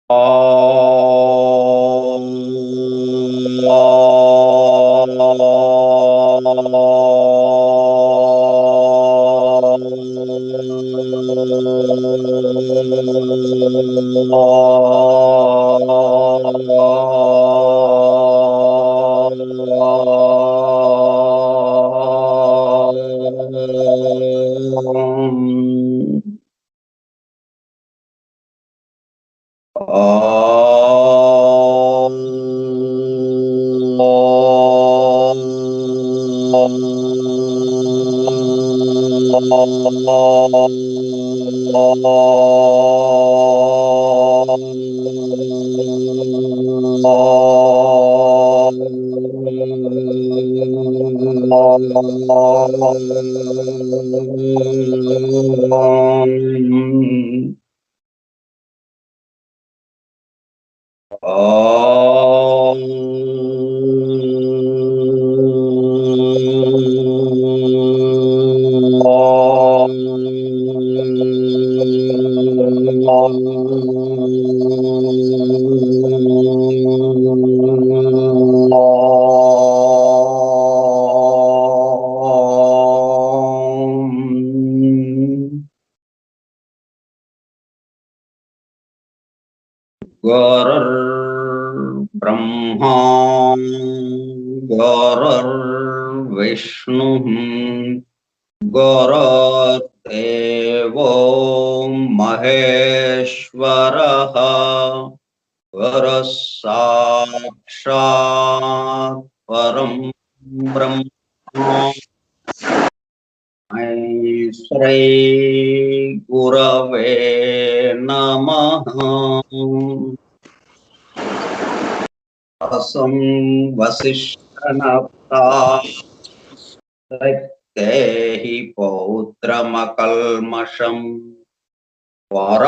ఓం ఓం గురుర్బ్రహ్మా గురుర్విష్ణు గురుర్దేవో మహేశ్వరః గురుః సాక్షాత్ పరం బ్రహ్మ శ్రీ గురవే నమః. అసం వసిష్ఠనప్తాహి పౌత్రమకల్మషం పరాశరాత్మజం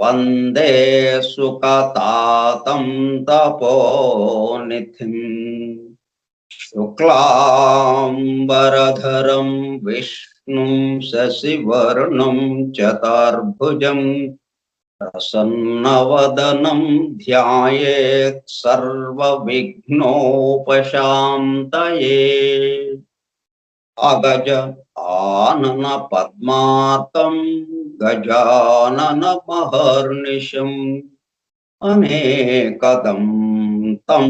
వందే సుఖతాతం తపోనిధిం శుక్లాంబరధరం విష్ణుం శశివర్ణం చతుర్భుజం ప్రసన్నవదనం ధ్యాయేత్ సర్వవిఘ్నోపశాంతయే. అగజ ఆనన పద్మార్కం గజానన మహర్నిశం అనేకదం తం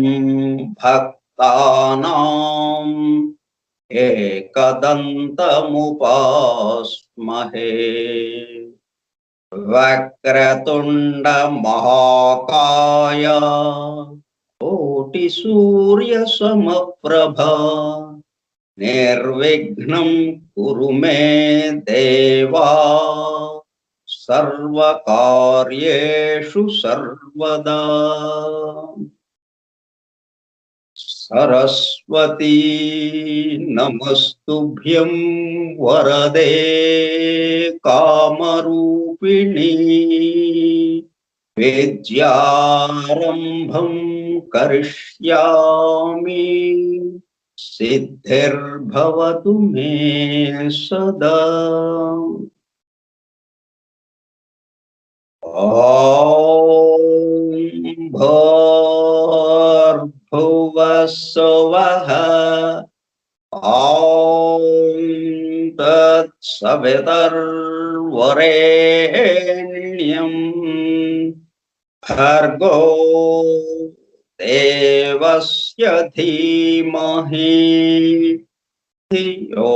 భక్తానాం ఏకదంతముపాస్మహే. వక్రతుండ మహాకాయ కోటి సూర్య సమప్రభ నిర్విఘ్నం కురు మే దేవా సర్వకార్యేషు సర్వదా. సరస్వతీ నమస్తుభ్యం వరదే కామరూపిణి విద్యారంభం కరిష్యామి సిద్ధిర్భవతు మే సదా. ఓం భూర్భువస్సువః ఓం తత్సవితుర్వరేణ్యం భర్గో దేవస్య ధీమహి ధియో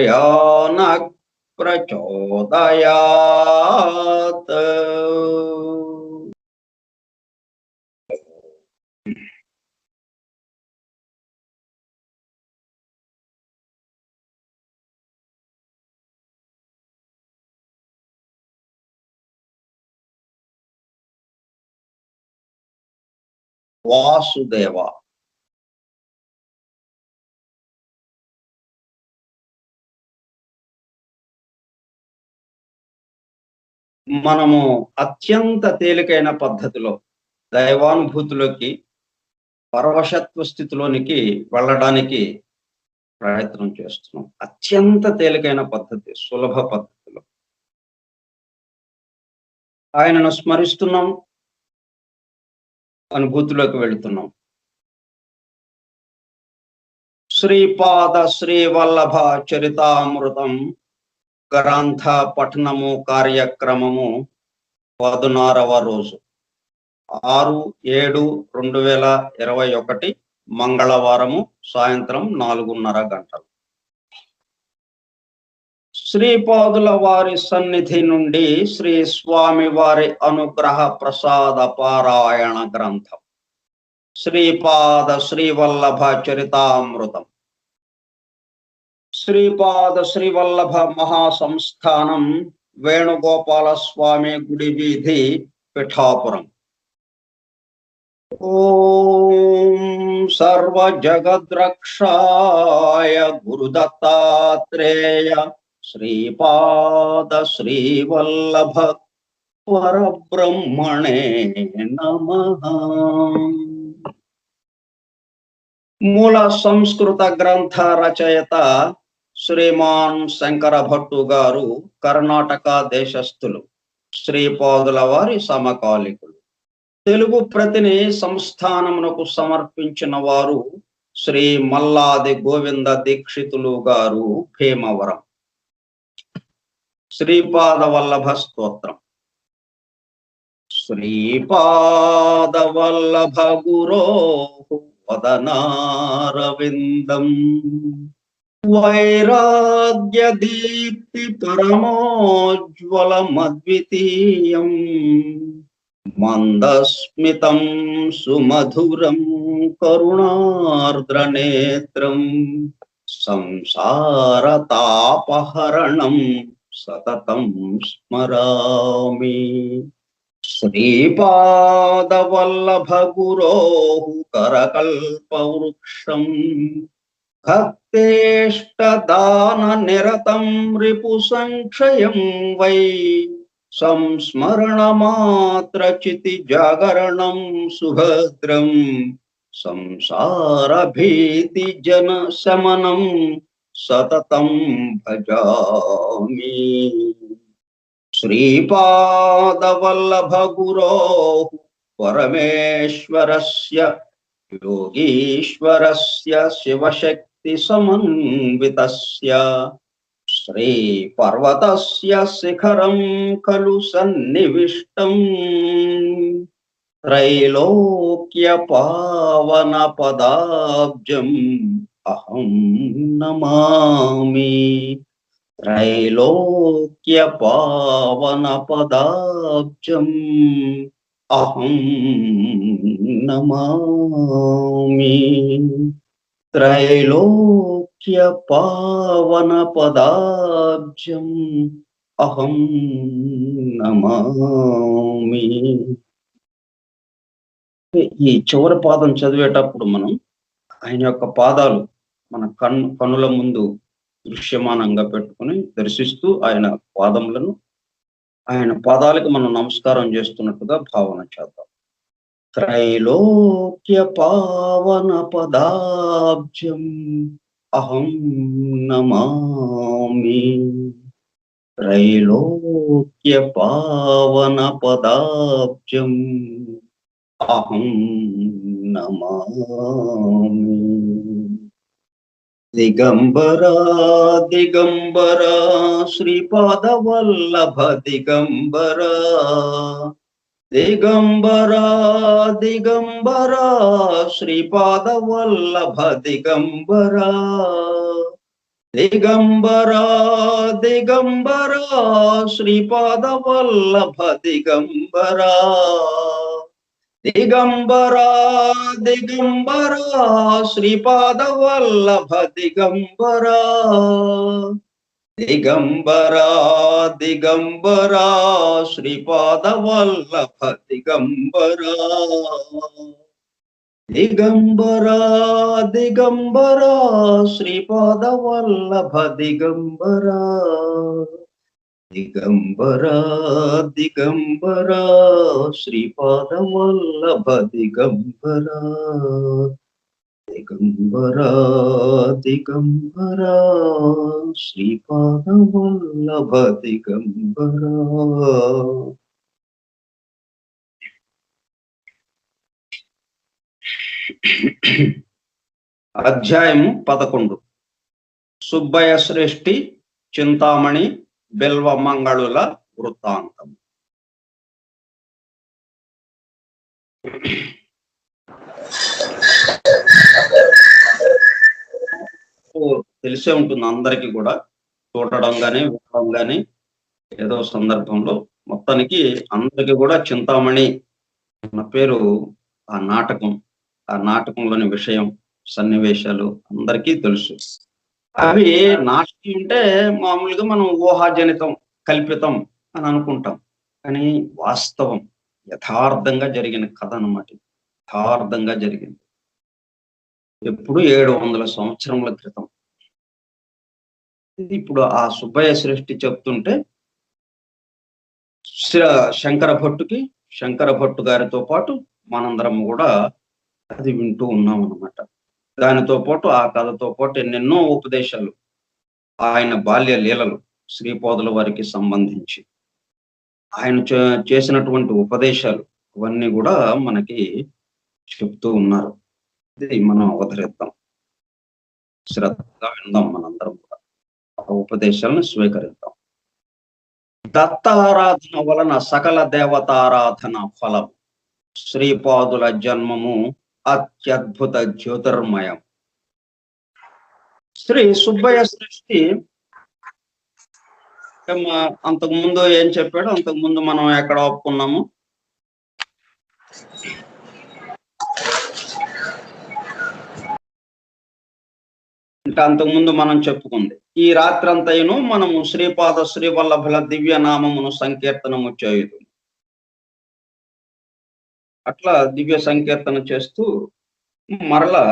యో నః ప్రచోదయాత్. వాసుదేవ. మనము అత్యంత తేలికైన పద్ధతిలో దైవానుభూతిలోకి పరవశత్వ స్థితిలోనికి వెళ్ళడానికి ప్రయత్నం చేస్తున్నాం. అత్యంత తేలికైన పద్ధతి, సులభ పద్ధతిలో. ఆయనను స్మరిస్తున్నాం, అనుభూతిలోకి వెళుతున్నాం. శ్రీపాద శ్రీవల్లభ చరితామృతం గ్రంథ పఠనము కార్యక్రమము 16వ రోజు 6/7/2021 మంగళవారము సాయంత్రం 4:30 గంటలు. శ్రీపాదుల వారి సన్నిధి నుండి శ్రీ స్వామి వారి అనుగ్రహ ప్రసాద పారాయణ గ్రంథం శ్రీపాద శ్రీవల్లభ చరితామృతం. శ్రీపాద శ్రీవల్లభ మహాసంస్థానం వేణుగోపాల స్వామి గుడి వీధి పిఠాపురం. ఓం సర్వ జగద్రక్షాయ గురుదత్తాత్రేయ శ్రీపాద శ్రీవల్లభ పరబ్రహ్మణే నమః. మూల సంస్కృత గ్రంథ రచయిత శ్రీమాన్ శంకర భట్టు గారు కర్ణాటక దేశస్థులు, శ్రీపాదుల వారి సమకాలికులు. తెలుగు ప్రతిని సంస్థానమునకు సమర్పించిన వారు శ్రీ మల్లాది గోవింద దీక్షితులు గారు, భీమవరం. శ్రీపాద వల్లభ స్తోత్రం. శ్రీపాద వల్లభ గురో వదనారవిందం వైరాగ్య దీప్తి పరమోజ్వలమద్వితీయం మందస్మితం సుమధురం కరుణార్ద్రనేత్రం సంసారతాపహరణం సతతం స్మరామి. శ్రీపాదవల్లభ గురోః కరకల్పవృక్షం భక్తేష్టదాన నిరతం రిపు సంక్షయం వై సంస్మరణమాత్ర చితి జాగరణం సుభద్రం సంసార భీతి జన శమనం సతతం భజామి. శ్రీపాదవల్లభ గురోః పరమేశ్వరస్య యోగీశ్వరస్య శివశక్తి సమన్వితస్య శ్రీపర్వతస్య శిఖరం ఖలు సన్నివిష్టం త్రైలోక్య పావన పదాబ్జం అహం నమామి. త్రైలోక్య పావన పదాబ్జం అహం నమామి. త్రైలోక్య పావన పదాబ్జం అహం నమామి. ఈ చివరి పాదం చదివేటప్పుడు మనం ఆయన యొక్క పాదాలు మన కనుల ముందు దృశ్యమానంగా పెట్టుకుని దర్శిస్తూ ఆయన పాదములను, ఆయన పాదాలకు మనం నమస్కారం చేస్తున్నట్టుగా భావన చేద్దాం. త్రైలోక్య పావన పదాబ్జం అహం నమామి. త్రైలోక్య పావన పదాబ్జం అహం నమామి. దిగంబరా దిగంబరా శ్రీపాదవల్లభ దిగంబరా దిగంబరా దిగంబరా శ్రీపాదవల్లభ దిగంబరా దిగంబరా దిగంబరా శ్రీపాదవల్లభ దిగంబరా దిగంబరా దిగంబరా శ్రీపాదవల్లభ దిగంబరా దిగంబరా దిగంబరా శ్రీపాదవల్లభ దిగంబరా దిగంబరా దిగంబరా శ్రీపాదవల్లభ దిగంబరా దిగంబరా దిగంబరా శ్రీపాదవల్లభ దిగంబరా దిగంబరా దిగంబరా శ్రీపాదవల్లభ దిగంబరా. అధ్యాయము 11. సుబ్బయ్య శ్రేష్ఠి చింతామణి బిల్వ మంగళుల వృత్తాంతం. తెలిసే ఉంటుంది అందరికీ కూడా, చూడడం కానీ వినడం కానీ ఏదో సందర్భంలో. మొత్తానికి అందరికీ కూడా చింతామణి అన్న పేరు ఆ నాటకంలోని విషయం, సన్నివేశాలు అందరికీ తెలుసు. అవి నాటకం అంటే మామూలుగా మనం ఊహాజనితం, కల్పితం అని అనుకుంటాం. కానీ వాస్తవం, యథార్థంగా జరిగిన కథ అన్నమాట. యథార్థంగా జరిగింది. ఎప్పుడు 700 సంవత్సరముల క్రితం. ఇప్పుడు ఆ సుబ్బయ్య శ్రేష్ఠి చెప్తుంటే శంకర భట్టు గారితో పాటు మనందరం కూడా అది వింటూ ఉన్నాం అన్నమాట. దానితో పాటు ఆ కథతో పాటు ఎన్నెన్నో ఉపదేశాలు, ఆయన బాల్య లీలలు, శ్రీపాదుల వారికి సంబంధించి ఆయన చేసినటువంటి ఉపదేశాలు అవన్నీ కూడా మనకి చెప్తూ ఉన్నారు. ఇది మనం అవతరిద్దాం, శ్రద్ధగా విందాం, మనందరం కూడా ఆ ఉపదేశాలను స్వీకరిద్దాం. దత్తారాధన వలన సకల దేవతారాధన ఫలం. శ్రీపాదుల జన్మము అత్యద్భుత జ్యోతిర్మయం. శ్రీ సుబ్బయ్య శ్రేష్ఠి అంతకుముందు ఏం చెప్పాడు, అంతకుముందు మనం ఎక్కడ ఒప్పుకున్నాము. అంటే అంతకుముందు మనం చెప్పుకుంది, ఈ రాత్రంతయును మనము శ్రీపాద శ్రీవల్లభుల దివ్య నామమును సంకీర్తనము చేయుదు. అట్లా దివ్య సంకీర్తన చేస్తూ మరలా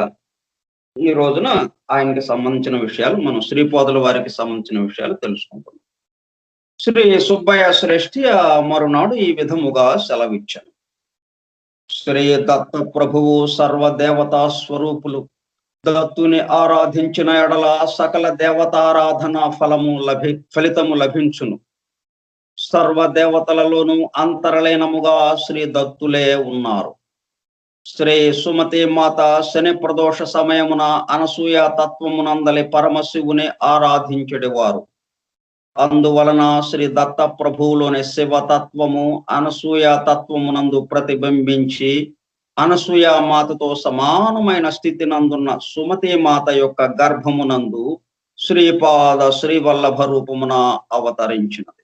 ఈ రోజున ఆయనకి సంబంధించిన విషయాలు, మనం శ్రీపాదుల వారికి సంబంధించిన విషయాలు తెలుసుకుంటున్నాం. శ్రీ సుబ్బయ్య శ్రేష్ఠి మరునాడు ఈ విధముగా సెలవిచ్చాను. శ్రీ దత్త ప్రభువు సర్వదేవతా స్వరూపులు. దత్తుని ఆరాధించిన ఎడల సకల దేవతారాధన ఫలితము లభించును. సర్వదేవతలలోనూ అంతరలీనముగా శ్రీ దత్తులే ఉన్నారు. శ్రీ సుమతి మాత శని ప్రదోష సమయమున అనసూయ తత్వమునందలి పరమశివుని ఆరాధించెడివారు. అందువలన శ్రీ దత్త ప్రభువులోని శివతత్వము అనసూయ తత్వమునందు ప్రతిబింబించి అనసూయ మాతతో సమానమైన స్థితి నందున్న సుమతి మాత యొక్క గర్భమునందు శ్రీపాద శ్రీవల్లభ రూపమున అవతరించినది.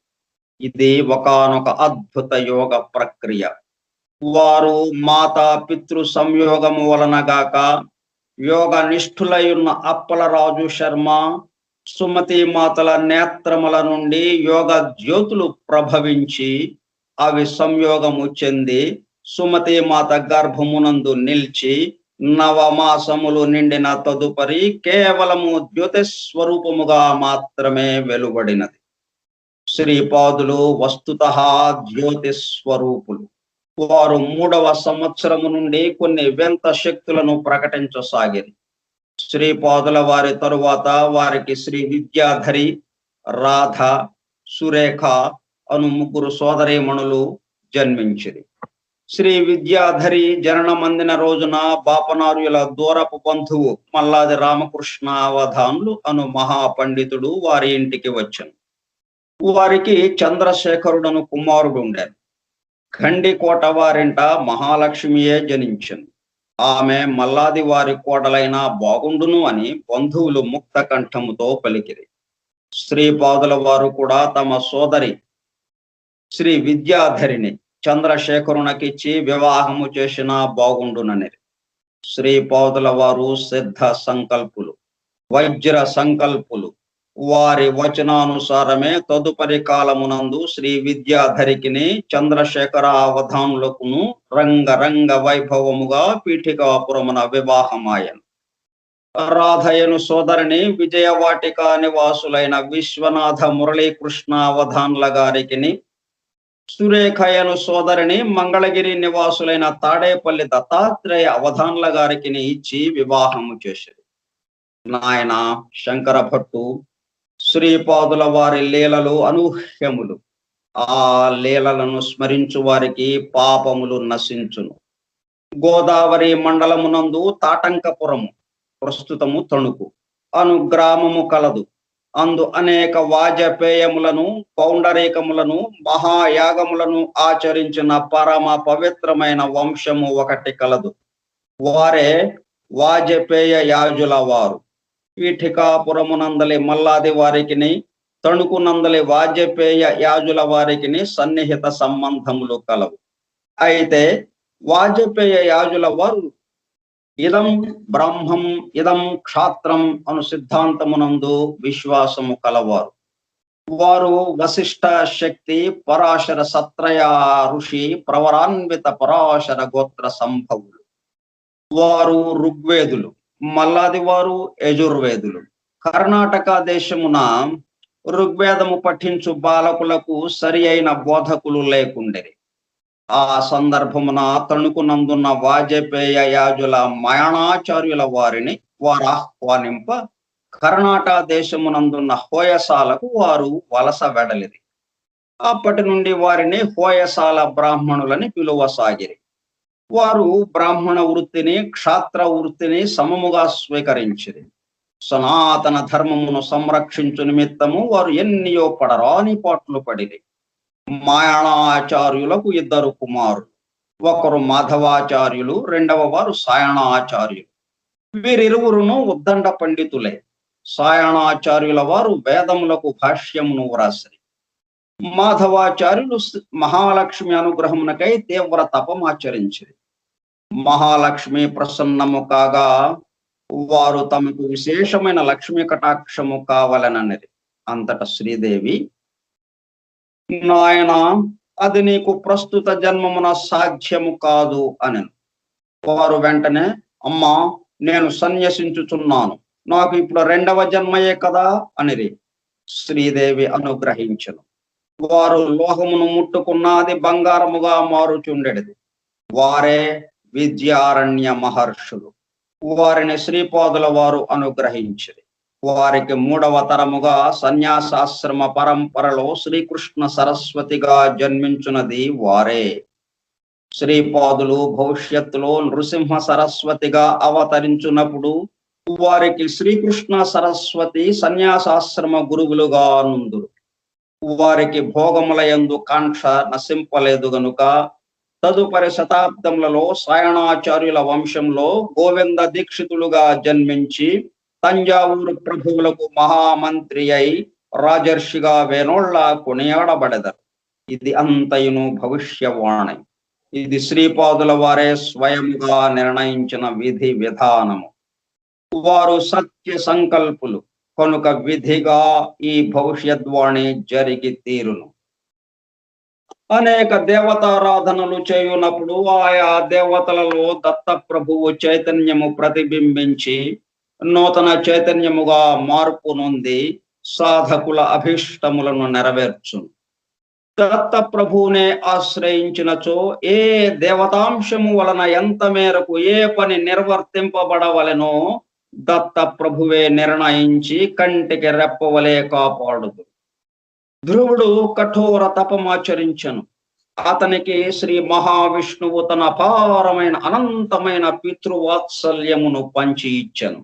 ఇది ఒకానొక అద్భుత యోగ ప్రక్రియ. వారు మాతా పితృ సంయోగము వలన గాక యోగ నిష్ఠులయున్న అప్పలరాజు శర్మ సుమతి మాతల నేత్రముల నుండి యోగ జ్యోతులు ప్రభవించి అవి సంయోగము చెంది సుమతి మాత గర్భమునందు నిలిచి నవమాసములు నిండిన తదుపరి కేవలము జ్యోతిస్వరూపముగా మాత్రమే వెలువడినది. శ్రీపాదులు వస్తుతః జ్యోతిస్వరూపులు. వారు 3వ సంవత్సరము నుండి కొన్ని వింత శక్తులను ప్రకటించసాగిరి. శ్రీపాదుల వారి తరువాత వారికి శ్రీ విద్యాధరి, రాధ, సురేఖ అను 3 సోదరీమణులు జన్మించిరి. శ్రీ విద్యాధరి జననమందిన రోజున బాపనార్యుల దూరపు బంధువు మల్లాది రామకృష్ణ అవధాన్లు అను మహాపండితుడు వారి ఇంటికి వచ్చాను. వారికి చంద్రశేఖరుడను కుమారుడు ఉండారు. ఖండికోట వారింట మహాలక్ష్మియే జనించింది. ఆమె మల్లాది వారి కోడలైన బాగుండును అని బంధువులు ముక్త కంఠముతో పలికిరి. శ్రీపాదుల వారు కూడా తమ సోదరి శ్రీ విద్యాధరిని చంద్రశేఖరునకిచ్చి వివాహము చేసిన బాగుండునని. శ్రీపాదుల వారు సిద్ధ సంకల్పులు, వజ్ర సంకల్పులు. వారి వచనానుసారమే తదుపరి కాలమునందు శ్రీ విద్యాధరికిని చంద్రశేఖర అవధానులకును రంగరంగ వైభవముగా పీఠికాపురమున వివాహమాయను. రాధయను సోదరిని విజయవాటిక నివాసులైన విశ్వనాథ మురళీకృష్ణ అవధాన్ల గారికిని, సురేఖయను సోదరిని మంగళగిరి నివాసులైన తాడేపల్లి దత్తాత్రేయ అవధాన్ల గారికిని ఇచ్చి వివాహము చేశారు. నాయన శంకర భట్టు శ్రీపాదుల వారి లీలలు అనూహ్యములు. ఆ లీలలను స్మరించు వారికి పాపములు నశించును. గోదావరి మండలమునందు తాటంకపురము, ప్రస్తుతము తణుకు అను గ్రామము కలదు. అందు అనేక వాజపేయములను, పౌండరీకములను, మహాయాగములను ఆచరించిన పరమ పవిత్రమైన వంశము ఒకటి కలదు. వారే వాజపేయ యాజుల వారు. పీఠికాపురమునందలి మల్లాది వారికిని, తణుకు నందలి వాజపేయ యాజుల వారికిని సన్నిహిత సంబంధములు కలవు. అయితే వాజపేయ యాజుల వారు ఇదం బ్రహ్మం ఇదం క్షాత్రం అను సిద్ధాంతమునందు విశ్వాసము కలవారు. వారు వశిష్ఠ శక్తి పరాశర సత్రయ ఋషి ప్రవరాన్విత పరాశర గోత్ర సంభవులు. వారు ఋగ్వేదులు, మల్లాది వారు యజుర్వేదులు. కర్ణాటక దేశమున ఋగ్వేదము పఠించు బాలకులకు సరి అయిన బోధకులు లేకుండెరి. ఆ సందర్భమున తణుకు నందున్న వాజపేయ యాజుల మయణాచార్యుల వారిని వారు ఆహ్వానింప కర్ణాటక దేశమునందున్న హోయసాలకు వారు వలస వెడలిరి. అప్పటి నుండి వారిని హోయసాల బ్రాహ్మణులని పిలువసాగిరి. వారు బ్రాహ్మణ వృత్తిని, క్షాత్ర వృత్తిని సమముగా స్వీకరించిరి. సనాతన ధర్మమును సంరక్షించు నిమిత్తము వారు ఎన్నియో పడరాని పాట్లు పడిరి. మాయణాచార్యులకు ఇద్దరు కుమారులు. ఒకరు మాధవాచార్యులు, రెండవ వారు సాయణాచార్యులు. వీరిరువురును ఉద్దండ పండితులే. సాయణాచార్యుల వారు వేదములకు భాష్యమును వ్రాసిరి. మాధవాచార్యులు మహాలక్ష్మి అనుగ్రహమునకై తీవ్ర తపమాచరించిరి. మహాలక్ష్మి ప్రసన్నము కాగా వారు తమకు విశేషమైన లక్ష్మీ కటాక్షము కావాలననిరి. అంతట శ్రీదేవి, నాయన, అది నీకు ప్రస్తుత జన్మమున సాధ్యము కాదు అనెను. వారు వెంటనే, అమ్మా, నేను సన్యసించుచున్నాను, నాకు ఇప్పుడు రెండవ జన్మయే కదా అనిరి. శ్రీదేవి అనుగ్రహించెను. వారు లోహమును ముట్టుకున్నది బంగారముగా మారుచుండెడిది. వారే విద్యారణ్య మహర్షులు. వారిని శ్రీపాదుల వారు అనుగ్రహించిరి. వారికి మూడవ తరముగా సన్యాసాశ్రమ పరంపరలో శ్రీకృష్ణ సరస్వతిగా జన్మించున్నది వారే. శ్రీపాదులు భవిష్యత్తులో నృసింహ సరస్వతిగా అవతరించున్నప్పుడు వారికి శ్రీకృష్ణ సరస్వతి సన్యాసాశ్రమ గురువులుగా నుందురు. వారికి భోగములయందు కాంక్ష నశింపలేదు గనుక తదుపరి శతాబ్దములలో సాయణాచార్యుల వంశంలో గోవింద దీక్షితులుగా జన్మించి తంజావూరు ప్రభువులకు మహామంత్రి అయి రాజర్షిగా వేనోళ్ళ కొనియాడబడెదరు. ఇది అంతయును భవిష్యవాణి. ఇది శ్రీపాదుల వారే స్వయముగా నిర్ణయించిన విధి విధానము. వారు సత్య సంకల్పులు కనుక విధిగా ఈ భవిష్యద్వాణి జరిగి తీరును. అనేక దేవతారాధనలు చేయునప్పుడు ఆయా దేవతలలో దత్త ప్రభువు చైతన్యము ప్రతిబింబించి నూతన చైతన్యముగా మార్పు నొంది సాధకుల అభిష్టములను నెరవేర్చును. దత్త ప్రభువునే ఆశ్రయించినచో ఏ దేవతాంశము వలన ఎంత మేరకు ఏ పని నిర్వర్తింపబడవలెనో దత్త ప్రభువే నిర్ణయించి కంటికి రెప్పవలే కాపాడుదు. ధ్రువుడు కఠోర తపమాచరించను. అతనికి శ్రీ మహావిష్ణువు తన అపారమైన అనంతమైన పితృవాత్సల్యమును పంచి ఇచ్చెను.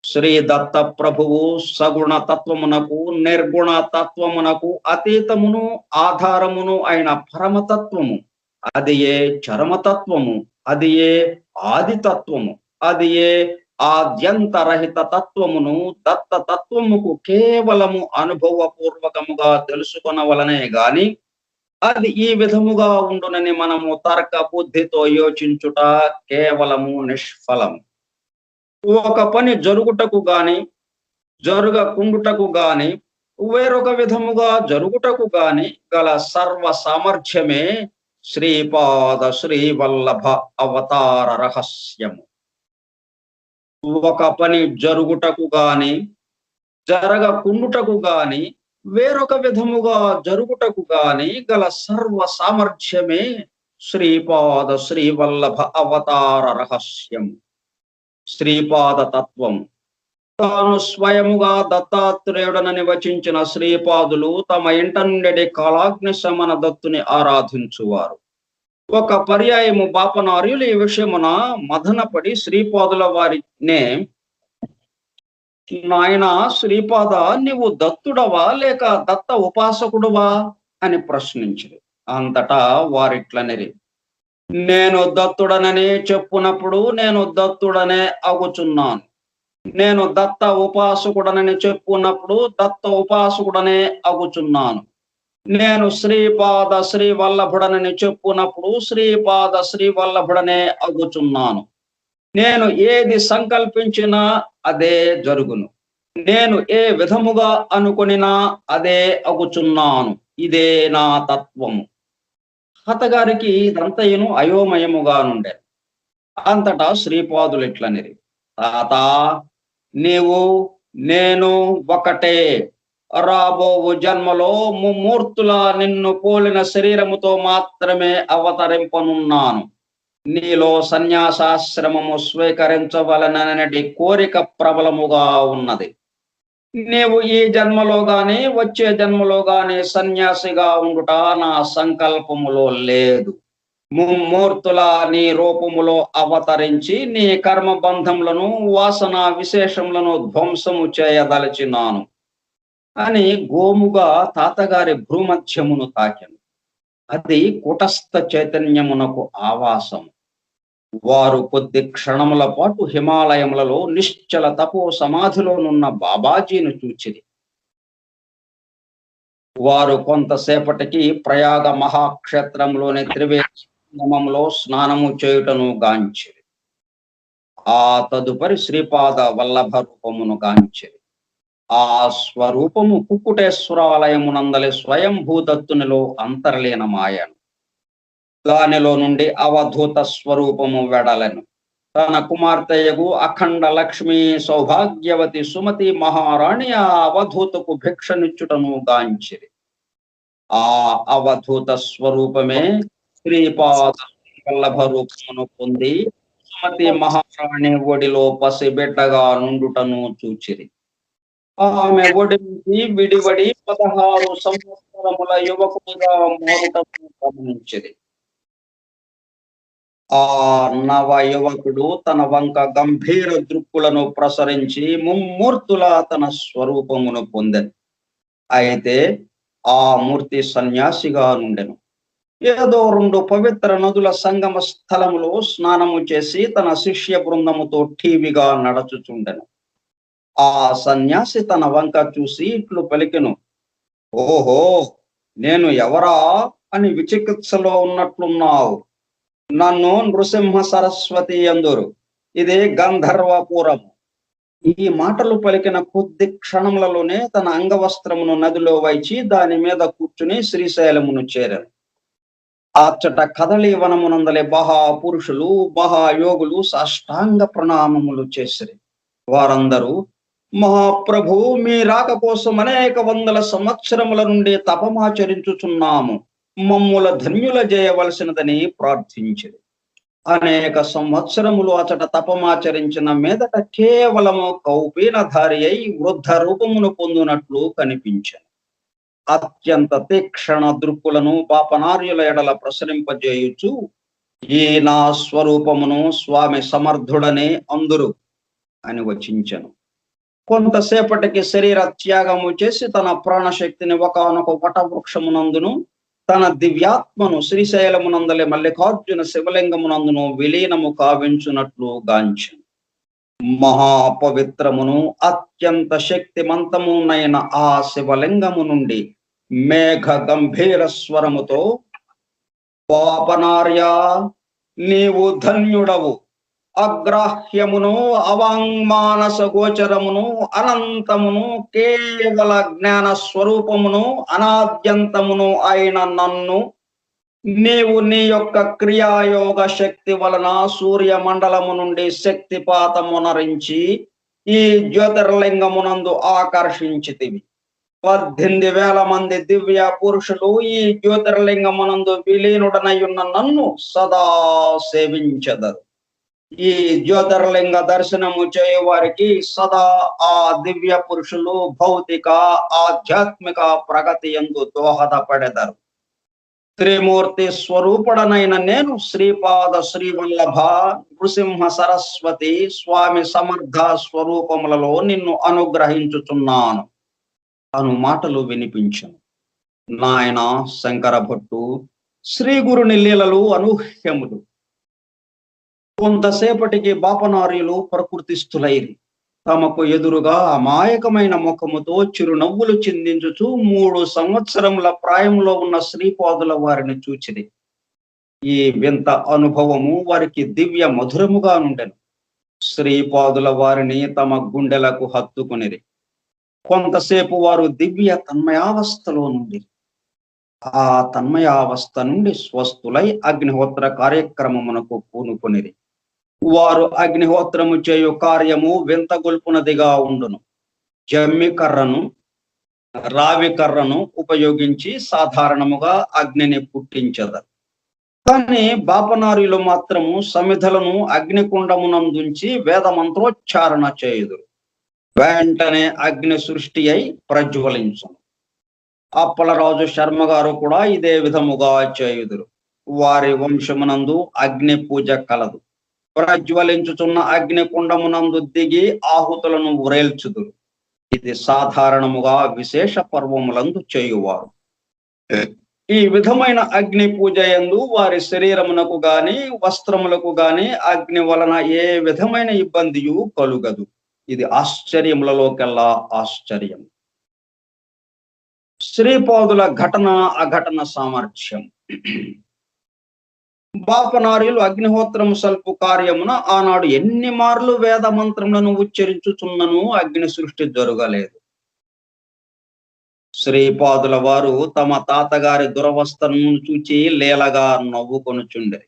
శ్రీ దత్త ప్రభువు సగుణ తత్వమునకు, నిర్గుణ తత్వమునకు అతీతమును ఆధారమును అయిన పరమతత్వము, అది ఏ చరమతత్వము, అది ఏ ఆదితత్వము, అది ఏ ఆద్యంతరహిత తత్వమును దత్త తత్వముకు కేవలము అనుభవపూర్వకముగా తెలుసుకొనవలనే గాని అది ఈ విధముగా ఉండునని మనము తర్క బుద్ధితో యోచించుట కేవలము నిష్ఫలము. ఒక పని జరుగుటకు గాని, జరుగకుండుటకు గాని, వేరొక విధముగా జరుగుటకు గాని గల సర్వ సామర్థ్యమే శ్రీపాద శ్రీవల్లభ అవతార రహస్యము. ఒక పని జరుగుటకు గాని, జరగకుండుటకు గాని, వేరొక విధముగా జరుగుటకు గాని గల సర్వ సామర్థ్యమే శ్రీపాద శ్రీవల్లభ అవతార రహస్యము. శ్రీపాద తత్వము. తాను స్వయముగా దత్తాత్రేయుడనని వచించిన శ్రీపాదులు తమ ఇంట నుండి కాలాగ్ని శమన దత్తుని ఆరాధించువారు. ఒక పర్యాయము బాపనార్యులు ఈ విషయమున మదనపడి శ్రీపాదుల వారినే, నాయన శ్రీపాద, నీవు దత్తుడవా లేక దత్త ఉపాసకుడువా అని ప్రశ్నించారు. అంతటా వారిట్లనిరి, నేను దత్తుడనని చెప్పునప్పుడు నేను దత్తుడనే అగుచున్నాను, నేను దత్త ఉపాసకుడనని చెప్పున్నప్పుడు దత్త ఉపాసకుడనే అగుచున్నాను, నేను శ్రీపాద శ్రీవల్లభుడనని చెప్పునప్పుడు శ్రీపాద శ్రీవల్లభుడనే అగుచున్నాను, నేను ఏది సంకల్పించినా అదే జరుగును, నేను ఏ విధముగా అనుకొనినా అదే అగుచున్నాను, ఇదే నా తత్వము. అతగారికి ఇదంతయును అయోమయముగా నుండే. అంతటా శ్రీపాదులు ఇట్లనిరి, తాత, నీవు నేను ఒకటే. రాబోవు జన్మలో ముమ్మూర్తుల నిన్ను పోలిన శరీరముతో మాత్రమే అవతరింపనున్నాను. నీలో సన్యాసాశ్రమము స్వీకరించవలననటి కోరిక ప్రబలముగా ఉన్నది. నీవు ఈ జన్మలో గాని వచ్చే జన్మలో గాని సన్యాసిగా ఉండుట నా సంకల్పములో లేదు. ముమ్మూర్తుల నీ రూపములో అవతరించి నీ కర్మబంధములను వాసన విశేషములను ధ్వంసము చేయదలచినాను అని గోముగా తాతగారి భ్రూమధ్యమును తాకెను. అది కూటస్థ చైతన్యమునకు ఆవాసము. వారు కొద్ది క్షణముల పాటు హిమాలయములలో నిశ్చల తపో సమాధిలోనున్న బాబాజీని చూచిరి. వారు కొంతసేపటికి ప్రయాగ మహాక్షేత్రంలోని త్రివేణిలో స్నానము చేయుటను గాంచిరి. ఆ తదుపరి శ్రీపాద వల్లభ రూపమును గాంచిరి. ఆ స్వరూపము కుక్కుటేశ్వరాలయమునందలి స్వయంభూదత్తునిలో అంతర్లీనమాయను. దానిలో నుండి అవధూత స్వరూపము వెడలను. తన కుమార్తెయగు అఖండ లక్ష్మీ సౌభాగ్యవతి సుమతి మహారాణి ఆ అవధూతకు భిక్షనిచ్చుటను గాంచిరి. ఆ అవధూత స్వరూపమే శ్రీపాద వల్లభ రూపమును పొంది సుమతి మహారాణి ఒడిలో పసిబిడ్డగా నుండుటను చూచిరి. ఆమె ఒడి నుంచి విడివడి 16 సంవత్సరముల యువకుడుగా మారుటను గమనించిరి. ఆ నవ యువకుడు తన వంక గంభీర దృక్కులను ప్రసరించి ముమ్మూర్తుల తన స్వరూపమును పొందెను. అయితే ఆ మూర్తి సన్యాసిగా నుండెను. ఏదో 2 పవిత్ర నదుల సంగమ స్థలములో స్నానము చేసి తన శిష్య బృందముతో ఠీవిగా నడచుచుండెను. ఆ సన్యాసి తన వంక చూసి ఇట్లు పలికెను, ఓహో, నేను ఎవరా అని విచికిత్సలో ఉన్నట్లున్నావు. నన్ను నృసింహ సరస్వతి అందురు. ఇది గంధర్వపురము. ఈ మాటలు పలికిన కొద్ది క్షణములలోనే తన అంగవస్త్రమును నదిలో వైచి దాని మీద కూర్చుని శ్రీశైలమును చేరారు. అచ్చట కదలి వనమునందలి మహాపురుషులు మహాయోగులు సాష్టాంగ ప్రణామములు చేసిరి. వారందరూ, మహాప్రభు, మీ రాక కోసం అనేక వందల సంవత్సరముల నుండి తపమాచరించుచున్నాము, మమ్ముల ధన్యుల చేయవలసినదని ప్రార్థించిరి. అనేక సంవత్సరములు అచట తపమాచరించిన మీదట కేవలము కౌపీనధారి అయి వృద్ధ రూపమును పొందునట్లు కనిపించాను. అత్యంత తీక్షణ దృక్కులను పాపనార్యుల ఎడల ప్రసరింపజేయుచు, ఈ నా స్వరూపమును స్వామి సమర్థుడనే అందురు అని వచించెను. కొంతసేపటికి శరీర త్యాగము చేసి తన ప్రాణశక్తిని ఒకానొక వటవృక్షమునందును తన దివ్యాత్మను శ్రీశైలమునందలి మల్లికార్జున శివలింగమునందును విలీనము కావించునట్లు గాంచెను. మహాపవిత్రమును అత్యంత శక్తిమంతమునైన ఆ శివలింగము నుండి మేఘ గంభీర స్వరముతో, పాపనార్య, నీవు ధన్యుడవు. అగ్రాహ్యమును అవాంగ్మానస గోచరమును అనంతమును కేవల జ్ఞాన స్వరూపమును అనాద్యంతమును అయిన నన్ను నీవు నీ యొక్క క్రియాయోగ శక్తి వలన సూర్యమండలము నుండి శక్తిపాతమునరించి ఈ జ్యోతిర్లింగమునందు ఆకర్షించితివి. 18,000 మంది దివ్య పురుషులు ఈ జ్యోతిర్లింగమునందు విలీనుడనయున్న నన్ను సదా సేవించెదరు. ఈ జ్యోతిర్లింగ దర్శనము చేయవారికి సదా ఆ దివ్య పురుషులు భౌతిక ఆధ్యాత్మిక ప్రగతి యందు దోహదపడెదరు. త్రిమూర్తి స్వరూపుడనైన నేను శ్రీపాద శ్రీవల్లభ నృసింహ సరస్వతి స్వామి సమర్థ స్వరూపములలో నిన్ను అనుగ్రహించుచున్నాను అను మాటలు వినిపించను. నాయన శంకర భట్టు, శ్రీ గురుని లీలలు అనూహ్యములు. కొంతసేపటికి బాపనార్యులు ప్రకృతిస్థులైరి. తమకు ఎదురుగా అమాయకమైన ముఖముతో చిరునవ్వులు చిందించుచు 3 సంవత్సరముల ప్రాయంలో ఉన్న శ్రీపాదుల వారిని చూచిరి. ఈ వింత అనుభవము వారికి దివ్య మధురముగా నుండెను. శ్రీపాదుల వారిని తమ గుండెలకు హత్తుకునిరి. కొంతసేపు వారు దివ్య తన్మయావస్థలో నుండి ఆ తన్మయావస్థ నుండి స్వస్థులై అగ్నిహోత్ర కార్యక్రమమునకు పూనుకొనిరి. వారు అగ్నిహోత్రము చేయు కార్యము వింత గొల్పునదిగా ఉండును. జమ్మి కర్రను, రావి కర్రను ఉపయోగించి సాధారణముగా అగ్నిని పుట్టించెదరు. కానీ బాపనార్యులు మాత్రము సమిధలను అగ్నికుండమునందుంచి వేదమంత్రోచ్చారణ చేయుదురు. వెంటనే అగ్ని సృష్టి అయి ప్రజ్వలించును. అప్పలరాజు శర్మ గారు కూడా ఇదే విధముగా చేయుదురు. వారి వంశమునందు అగ్ని పూజ కలదు. ప్రజ్వలించుచున్న అగ్ని కుండమునందు దిగి ఆహుతులను ఉరేల్చుదురు. ఇది సాధారణముగా విశేష పర్వములందు చేయువారు. ఈ విధమైన అగ్ని పూజ యందు వారి శరీరమునకు గాని వస్త్రములకు గాని అగ్ని వలన ఏ విధమైన ఇబ్బందియు కలుగదు. ఇది ఆశ్చర్యములలోకెల్లా ఆశ్చర్యం. శ్రీపాదుల ఘటన అఘటన సామర్థ్యం. బాపనార్యులు అగ్నిహోత్రము సల్పు కార్యమున ఆనాడు ఎన్ని మార్లు వేద మంత్రములను ఉచ్చరించుచున్నను అగ్ని సృష్టి జరగలేదు. శ్రీపాదుల వారు తమ తాతగారి దురవస్థను చూచి లీలగా నవ్వుకొనుచుండెరి.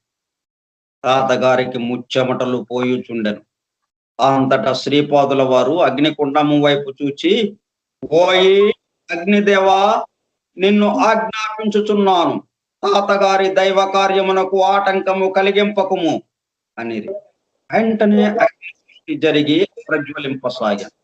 తాతగారికి ముచ్చెమటలు పోయుచుండెను. అంతటా శ్రీపాదుల వారు అగ్నికుండము వైపు చూచి, ఓయి అగ్నిదేవా, నిన్ను ఆజ్ఞాపించుచున్నాను, తాతగారి దైవ కార్యమునకు ఆటంకము కలిగింపకుము అనిరి. వెంటనే అగ్ని సృష్టి జరిగి ప్రజ్వలింపసాగారు.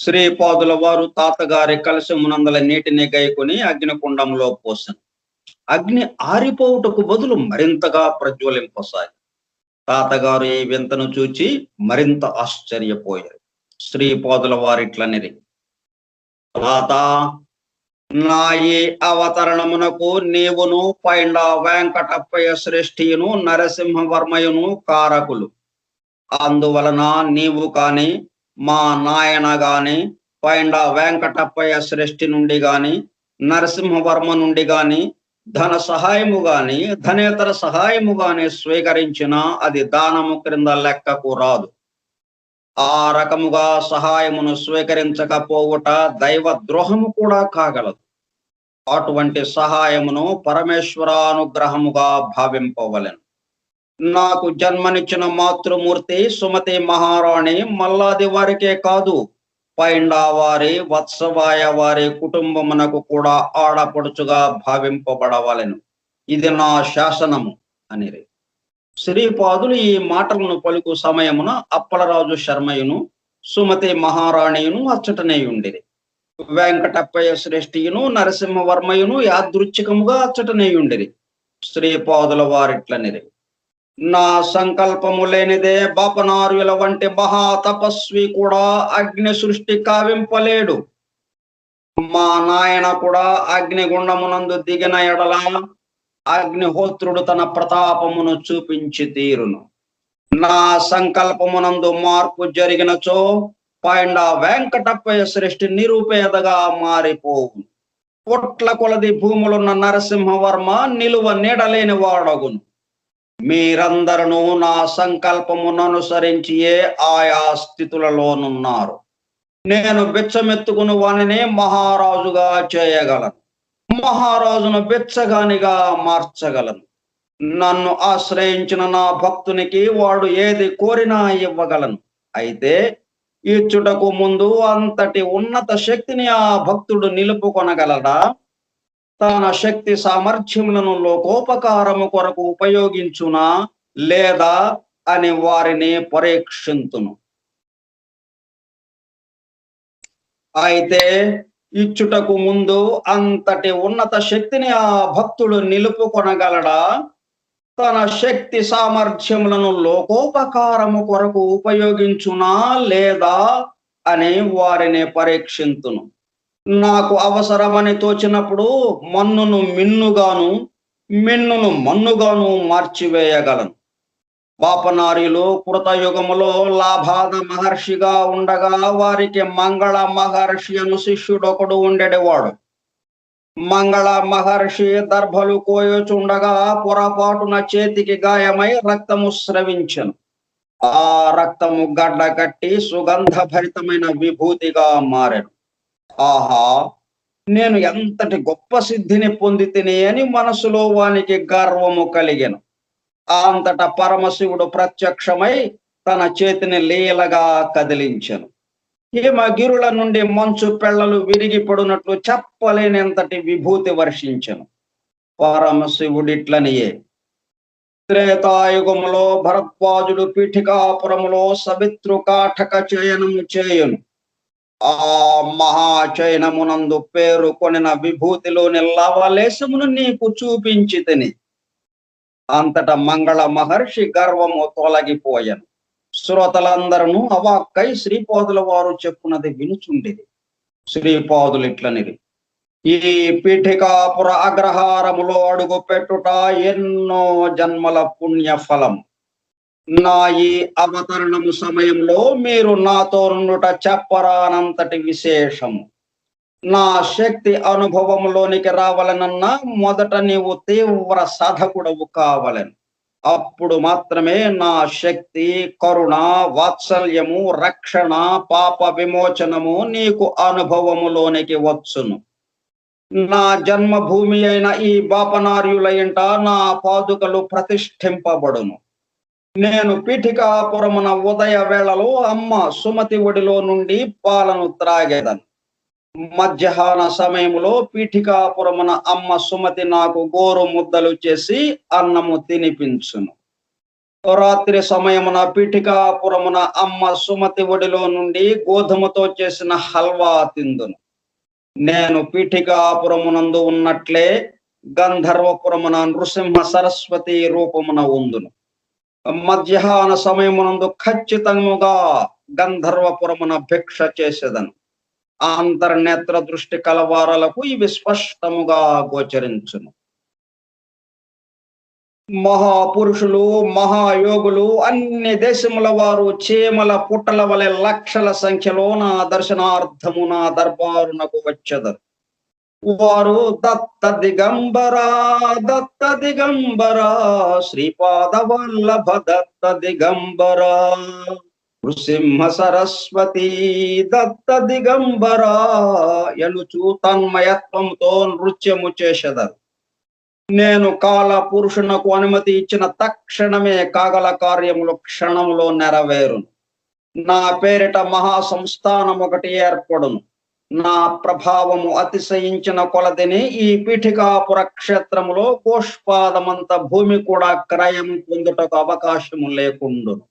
శ్రీపాదుల వారు తాతగారి కలశమునందల నీటిని గైకొని అగ్నికుండంలో పోసను. అగ్ని ఆరిపోవుటకు బదులు మరింతగా ప్రజ్వలింపసాగి. తాతగారు ఈ వింతను చూచి మరింత ఆశ్చర్యపోయారు. శ్రీపాదుల వారిట్లనిరి, తాత, నా ఈ అవతరణమునకు నీవును పైండ వెంకటప్పయ్య శ్రేష్ఠియును నరసింహవర్మయును కారకులు. అందువలన నీవు కాని మా నాయన గాని పైండ వెంకటప్పయ్య శ్రేష్ఠి నుండి గాని నరసింహవర్మ నుండి గాని ధన సహాయము గాని ధనేతర సహాయము గాని స్వీకరించిన అది దానము క్రింద లెక్కకు రాదు. ఆ రకముగా సహాయమును స్వీకరించకపోవుట దైవ ద్రోహము కూడా కాగలదు. అటువంటి సహాయమును పరమేశ్వరానుగ్రహముగా భావింపవలెను. నాకు జన్మనిచ్చిన మాతృమూర్తి సుమతి మహారాణి మల్లాది వారికే కాదు, పైండా వారి వత్సవాయ వారి కుటుంబమునకు కూడా ఆడపడుచుగా భావింపబడవలెను. ఇది నా శాసనము అనిరి. శ్రీపాదులు ఈ మాటలను పలుకు సమయమున అప్పలరాజు శర్మయును సుమతి మహారాణియును అచ్చటనే ఉండిరి. వెంకటప్పయ్య శ్రేష్ఠియును నరసింహవర్మయును యాదృచ్ఛికముగా అచ్చటనే ఉండిరి. శ్రీపాదుల వారిట్లనిరి, నా సంకల్పము లేనిదే బాపనార్యుల వంటి మహా తపస్వి కూడా అగ్ని సృష్టి కావింపలేడు. మా నాయన కూడా అగ్నిగుండమునందు దిగిన ఎడల అగ్నిహోత్రుడు తన ప్రతాపమును చూపించి తీరును. నా సంకల్పమునందు మార్పు జరిగినచో పైండ వెంకటప్పయ్య శ్రేష్ఠి నిరుపేదగా మారిపోవును. కోట్ల కొలది భూములున్న నరసింహవర్మ నిలువ నీడలేని వాడగును. మీరందరూ నా సంకల్పమును అనుసరించియే ఆయా స్థితులలోనున్నారు. నేను బిచ్చమెత్తుకుని వానిని మహారాజుగా చేయగలను. మహారాజును బెచ్చగానిగా మార్చగలను. నన్ను ఆశ్రయించిన నా భక్తునికి వాడు ఏది కోరినా ఇవ్వగలను. అయితే ఇచ్చుటకు ముందు అంతటి ఉన్నత శక్తిని ఆ భక్తుడు నిలుపుకొనగలడా? తన శక్తి సామర్థ్యములను లోకోపకారము కొరకు ఉపయోగించునా లేదా అని వారిని పరీక్షింతును. అయితే ఇచ్చుటకు ముందు అంతటి ఉన్నత శక్తిని ఆ భక్తుడు నిలుపుకొనగలడా? తన శక్తి సామర్థ్యములను లోకోపకారము కొరకు ఉపయోగించునా లేదా అని వారిని పరీక్షింతును. నాకు అవసరమని తోచినప్పుడు మన్నును మిన్నుగాను మిన్నును మన్నుగాను మార్చివేయగలను. పాపనార్యులు కృతయుగములో లాభాద మహర్షిగా ఉండగా వారికి మంగళ మహర్షి అను శిష్యుడొకడు ఉండేవాడు. మంగళ మహర్షి దర్భలు కోయుచుండగా పొరపాటున చేతికి గాయమై రక్తము స్రవించెను. ఆ రక్తము గడ్డ కట్టి సుగంధ భరితమైన విభూతిగా మారెను. ఆహా, నేను ఎంతటి గొప్ప సిద్ధిని పొందితిని అని మనసులో వానికి గర్వము కలిగెను. అంతటా పరమశివుడు ప్రత్యక్షమై తన చేతిని లీలగా కదిలించెను. హిమగిరుల నుండి మంచు పెళ్లలు విరిగి పడునట్లు చెప్పలేనంతటి విభూతి వర్షించెను. పరమశివుడిట్లనియే త్రేతాయుగములో భరద్వాజుడు పీఠికాపురములో సవిత్రు కాఠక చయనము చేయును. ఆ మహాచయనమునందు పేరు కొనిన విభూతిలోని లవలేశమును నీకు చూపించితిని. అంతట మంగళ మహర్షి గర్వము తొలగిపోయాను. శ్రోతలందరూ అవాక్కై శ్రీపాదుల వారు చెప్పున్నది వినుచుండిది. శ్రీపాదులు ఇట్లనిది: ఈ పీఠికాపుర అగ్రహారములో అడుగు పెట్టుట ఎన్నో జన్మల పుణ్య ఫలం. నా ఈ అవతరణము సమయంలో మీరు నాతో నుండుట చెప్పరానంతటి విశేషము. నా శక్తి అనుభవంలోనికి రావాలనన్నా మొదట నీవు తీవ్ర సాధకుడవు కావాలను. అప్పుడు మాత్రమే నా శక్తి, కరుణ, వాత్సల్యము, రక్షణ, పాప విమోచనము నీకు అనుభవములోనికి వచ్చును. నా జన్మభూమి అయిన ఈ బాపనార్యుల ఇంట నా పాదుకలు ప్రతిష్ఠింపబడును. నేను పీఠికాపురమున ఉదయ వేళలో అమ్మ సుమతి ఒడిలో నుండి పాలను త్రాగేదను. మధ్యాహ్న సమయంలో పీఠికాపురమున అమ్మ సుమతి నాకు గోరు ముద్దలు చేసి అన్నము తినిపించును. రాత్రి సమయమున పీఠికాపురమున అమ్మ సుమతి ఒడిలో నుండి గోధుమతో చేసిన హల్వా తిందును. నేను పీఠికాపురమునందు ఉన్నట్లే గంధర్వపురమున నృసింహ సరస్వతి రూపమున ఉందును. మధ్యాహ్న సమయమునందు ఖచ్చితంగా గంధర్వపురమున భిక్ష చేసేదను. అంతర్నేత్ర దృష్టి కలవారలకు ఇవి స్పష్టముగా గోచరించును. మహాపురుషులు, మహాయోగులు, అన్ని దేశముల వారు చీమల పుట్టల వలె లక్షల సంఖ్యలో నా దర్శనార్థము నా దర్బారునకు వచ్చెదరు. వారు దత్త దిగంబరా, దత్త దిగంబరా, శ్రీపాద వల్లభ దత్త దిగంబరా, నృసింహ సరస్వతి దత్త దిగంబరా ఎలుచు తన్మయత్వంతో నృత్యము చేసెదరు. నేను కాల పురుషునకు అనుమతి ఇచ్చిన తక్షణమే కాగల కార్యములు క్షణంలో నెరవేరును. నా పేరిట మహా సంస్థానం ఒకటి ఏర్పడును. నా ప్రభావము అతిశయించిన కొలదిని ఈ పీఠికాపుర క్షేత్రములో కోష్పాదమంత భూమి కూడా క్రయం పొందుటకు అవకాశము లేకుండును.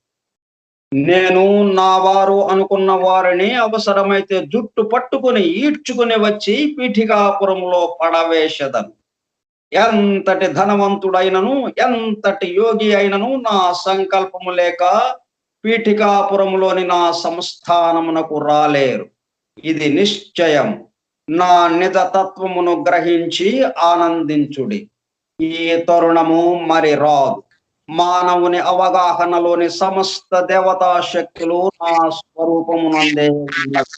నేను నా వారు అనుకున్న వారిని అవసరమైతే జుట్టు పట్టుకుని ఈడ్చుకుని వచ్చి పీఠికాపురంలో పడవేశదను. ఎంతటి ధనవంతుడైనను, ఎంతటి యోగి అయినను నా సంకల్పము లేక పీఠికాపురములోని నా సంస్థానమునకు రాలేరు. ఇది నిశ్చయం. నా నిజ తత్వమును గ్రహించి ఆనందించుడి. ఈ తరుణము మరి రాదు. మానవుని అవగాహనలోని సమస్త దేవతా శక్తులు నా స్వరూపమునందే ఉన్నవి.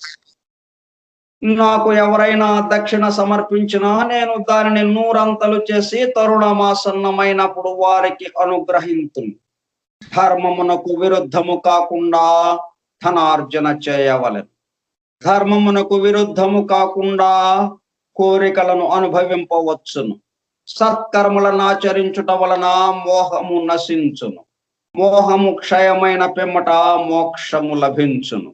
నాకు ఎవరైనా దక్షిణ సమర్పించినా నేను దానిని 100 అంతలు చేసి తరుణమాసన్నమైనప్పుడు వారికి అనుగ్రహింతును. ధర్మమునకు విరుద్ధము కాకుండా ధనార్జన చేయవలెను. ధర్మమునకు విరుద్ధము కాకుండా కోరికలను అనుభవింపవచ్చును. సత్కర్మలను ఆచరించుట వలన మోహము నశించును. మోహము క్షయమైన పిమ్మట మోక్షము లభించును.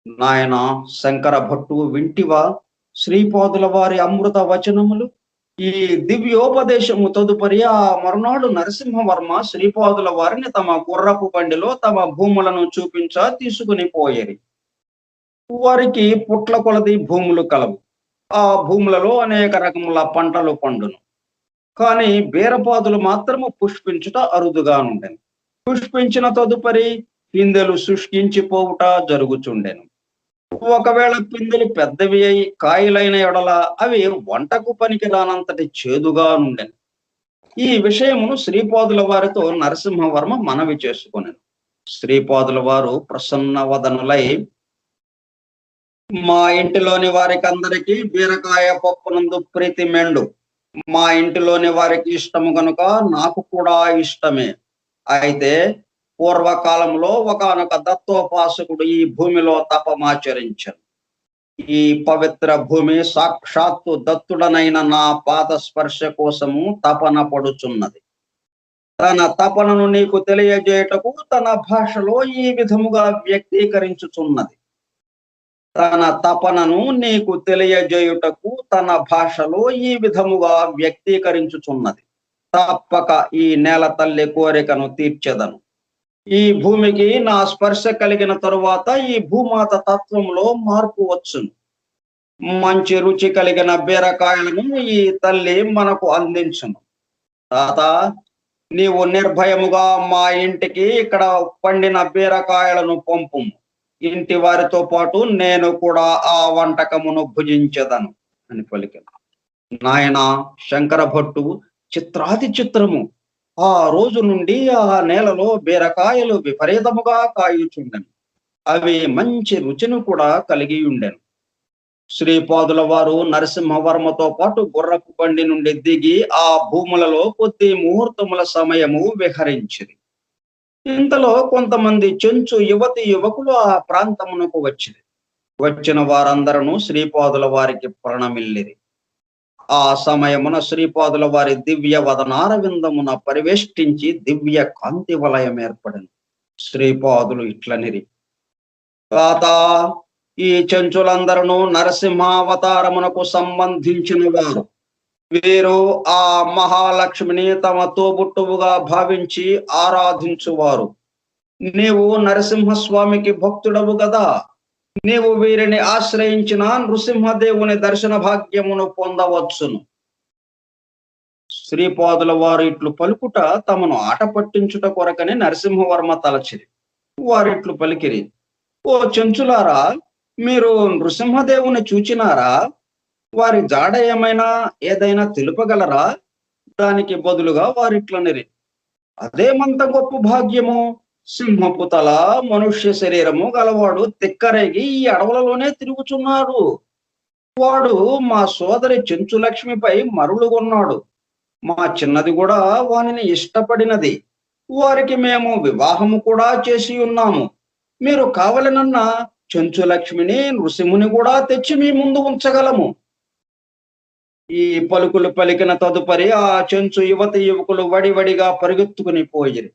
నాయన శంకర భట్టు, వింటివా శ్రీపాదుల వారి అమృత వచనములు? ఈ దివ్యోపదేశము తదుపరి ఆ మరునాడు నరసింహవర్మ శ్రీపాదుల వారిని తమ గుర్రపు బండిలో తమ భూములను చూపించా తీసుకుని పోయేరి. వారికి పుట్ల కొలది భూములు కలవు. ఆ భూములలో అనేక రకముల పంటలు పండును. కానీ బీరపాదులు మాత్రము పుష్పించుట అరుదుగా ఉండెను. పుష్పించిన తదుపరి పిందెలు శుష్కించిపోవుట జరుగుచుండెను. ఒకవేళ పిందెలు పెద్దవి అయి కాయలైన ఎడల అవి వంటకు పనికి రానంతటి చేదుగా నుండెను. ఈ విషయమును శ్రీపాదుల వారితో నరసింహవర్మ మనవి చేసుకొనెను. శ్రీపాదుల వారు ప్రసన్న వదనులై, మా ఇంటిలోని వారికి అందరికీ బీరకాయ పప్పునందు ప్రీతి మెండు. మా ఇంటిలోని వారికి ఇష్టము గనుక నాకు కూడా ఇష్టమే. అయితే పూర్వకాలంలో ఒకానొక దత్తోపాసకుడు ఈ భూమిలో తపమాచరించను. ఈ పవిత్ర భూమి సాక్షాత్తు దత్తుడనైన నా పాద స్పర్శ కోసము తపన పడుచున్నది. తన తపనను నీకు తెలియజేయటకు తన భాషలో ఈ విధముగా వ్యక్తీకరించుచున్నది. తన తపనను నీకు తెలియజేయుటకు తన భాషలో ఈ విధముగా వ్యక్తీకరించుచున్నది. తప్పక ఈ నేల తల్లి కోరికను తీర్చెదను. ఈ భూమికి నా స్పర్శ కలిగిన తరువాత ఈ భూమాత తత్వంలో మార్పు వచ్చును. మంచి రుచి కలిగిన బీరకాయలను ఈ తల్లి మనకు అందించును. తాత, నీవు నిర్భయముగా మా ఇంటికి ఇక్కడ పండిన బీరకాయలను పంపుము. ఇంటి వారితో పాటు నేను కూడా ఆ వంటకమును భుజించదను అని పలికాను. నాయన శంకర భట్టు, చిత్రాతి చిత్రము. ఆ రోజు నుండి ఆ నేలలో బీరకాయలు విపరీతముగా కాయుచుండెను. అవి మంచి రుచిని కూడా కలిగి ఉండెను. శ్రీపాదుల వారు నరసింహవర్మతో పాటు గుర్రపు బండి నుండి దిగి ఆ భూములలో కొద్ది ముహూర్తముల సమయము విహరించింది. ఇంతలో కొంతమంది చెంచు యువతి యువకులు ఆ ప్రాంతమునకు వచ్చిన వారందరూ శ్రీపాదుల వారికి ప్రణమిల్లిరి. ఆ సమయమున శ్రీపాదుల వారి దివ్య వదనారవిందమున పరివేష్టించి దివ్య కాంతి వలయం ఏర్పడింది. శ్రీపాదులు ఇట్లనిరి, తాత, ఈ చెంచులందరూ నరసింహావతారమునకు సంబంధించిన వారు. వీరు ఆ మహాలక్ష్మిని తమ తోబుట్టువుగా భావించి ఆరాధించువారు. నీవు నరసింహస్వామికి భక్తుడవు గదా. నీవు వీరిని ఆశ్రయించిన నృసింహదేవుని దర్శన భాగ్యమును పొందవచ్చును. శ్రీపాదుల వారు ఇట్లు పలుకుట తమను ఆట పట్టించుట కొరకని నరసింహవర్మ తలచిరి. వారిట్లు పలికిరి, ఓ చెంచులారా, మీరు నృసింహదేవుని చూచినారా? వారి జాడ ఏదైనా తెలుపగలరా? దానికి బదులుగా వారిట్లనిరి, అదేమంత గొప్ప భాగ్యము. సింహపు తల, మనుష్య శరీరము గలవాడు తిక్కరేగి ఈ అడవులలోనే తిరుగుచున్నాడు. వాడు మా సోదరి చెంచులక్ష్మిపై మరులుగొన్నాడు. మా చిన్నది కూడా వానిని ఇష్టపడినది. వారికి మేము వివాహము కూడా చేసి ఉన్నాము. మీరు కావలనన్నా చెంచులక్ష్మిని, నృసింహుని కూడా తెచ్చి మీ ముందు ఉంచగలము. ఈ పలుకులు పలికిన తదుపరి ఆ చెంచు యువతి యువకులు వడివడిగా పరిగెత్తుకుని పోయిరి.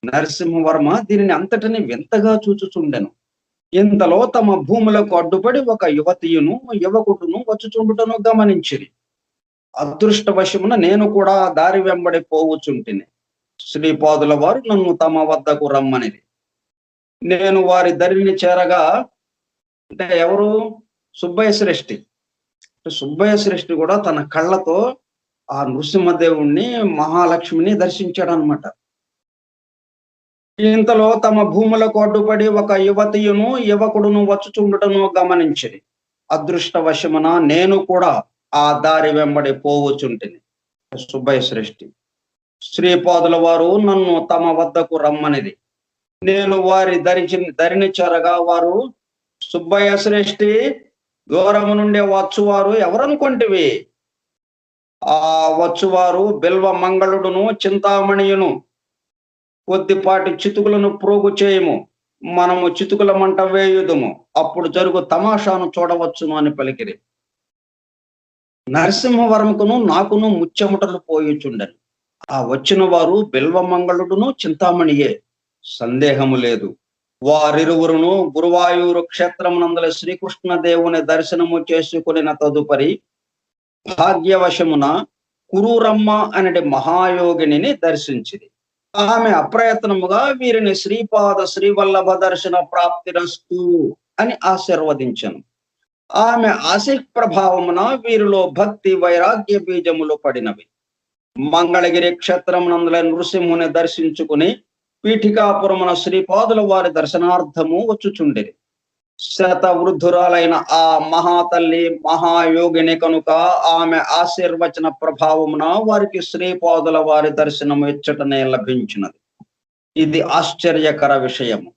నరసింహవర్మ దీనిని అంతటిని వింతగా చూచుచుండెను. ఇంతలో తమ భూములకు అడ్డుపడి ఒక యువతియును యువకుడును వచ్చుచుండుటను గమనించిరి. అదృష్టవశమున నేను కూడా దారి వెంబడి పోవుచుంటిని. శ్రీపాదుల వారు నన్ను తమ వద్దకు రమ్మనిది. నేను వారి దరిని చేరగా, అంటే ఎవరు? సుబ్బయ్య శ్రేష్ఠి. సుబ్బయ్య శ్రేష్ఠి కూడా తన కళ్ళతో ఆ నృసింహదేవుణ్ణి, మహాలక్ష్మిని దర్శించాడనమాట. ఇంతలో తమ భూములకు అడ్డుపడి ఒక యువతియును యువకుడును వచ్చుచుండుటను గమనించిరి. అదృష్టవశమున నేను కూడా ఆ దారి వెంబడి పోవచుంటిని. సుబ్బయ్య శ్రేష్ఠి. శ్రీపాదుల వారు నన్ను తమ వద్దకు రమ్మనిది. నేను వారి దరిని చేరగా వారు, సుబ్బయ్య శ్రేష్ఠి, దూరము నుండి వచ్చువారు ఎవరనుకొంటివి? ఆ వచ్చువారు బిల్వ మంగళుడును చింతామణియును. కొద్దిపాటి చితుకులను ప్రోగు చేయము, మనము చితుకుల మంట వేయుదుము, అప్పుడు జరుగు తమాషాను చూడవచ్చును అని పలికిరి. నరసింహవర్మకును నాకును ముచ్చెముటలు పోయిచుండెను. ఆ వచ్చిన వారు బిల్వమంగళుడును చింతామణియే, సందేహము లేదు. వారిరువురును గురువాయూరు క్షేత్రమునందల శ్రీకృష్ణ దేవుని దర్శనము చేసుకుని తదుపరి భాగ్యవశమున కురూరమ్మ అనటి మహాయోగిని దర్శించింది. ఆమె అప్రయత్నముగా వీరిని శ్రీపాద శ్రీవల్లభ దర్శన ప్రాప్తిరస్తు అని ఆశీర్వదించను. ఆమె ఆశీః ప్రభావమున వీరిలో భక్తి వైరాగ్య బీజములు పడినవి. మంగళగిరి క్షేత్రమునందుల నృసింహుని దర్శించుకుని పీఠికాపురమున శ్రీపాదుల వారి దర్శనార్థము వచ్చుచుండిరి. శత వృద్ధురాలైన ఆ మహాతల్లి మహాయోగిని కనుక ఆమె ఆశీర్వచన ప్రభావమున వారికి శ్రీపాదుల వారి దర్శనము ఇచ్చటనే లభించినది. ఇది ఆశ్చర్యకర విషయము.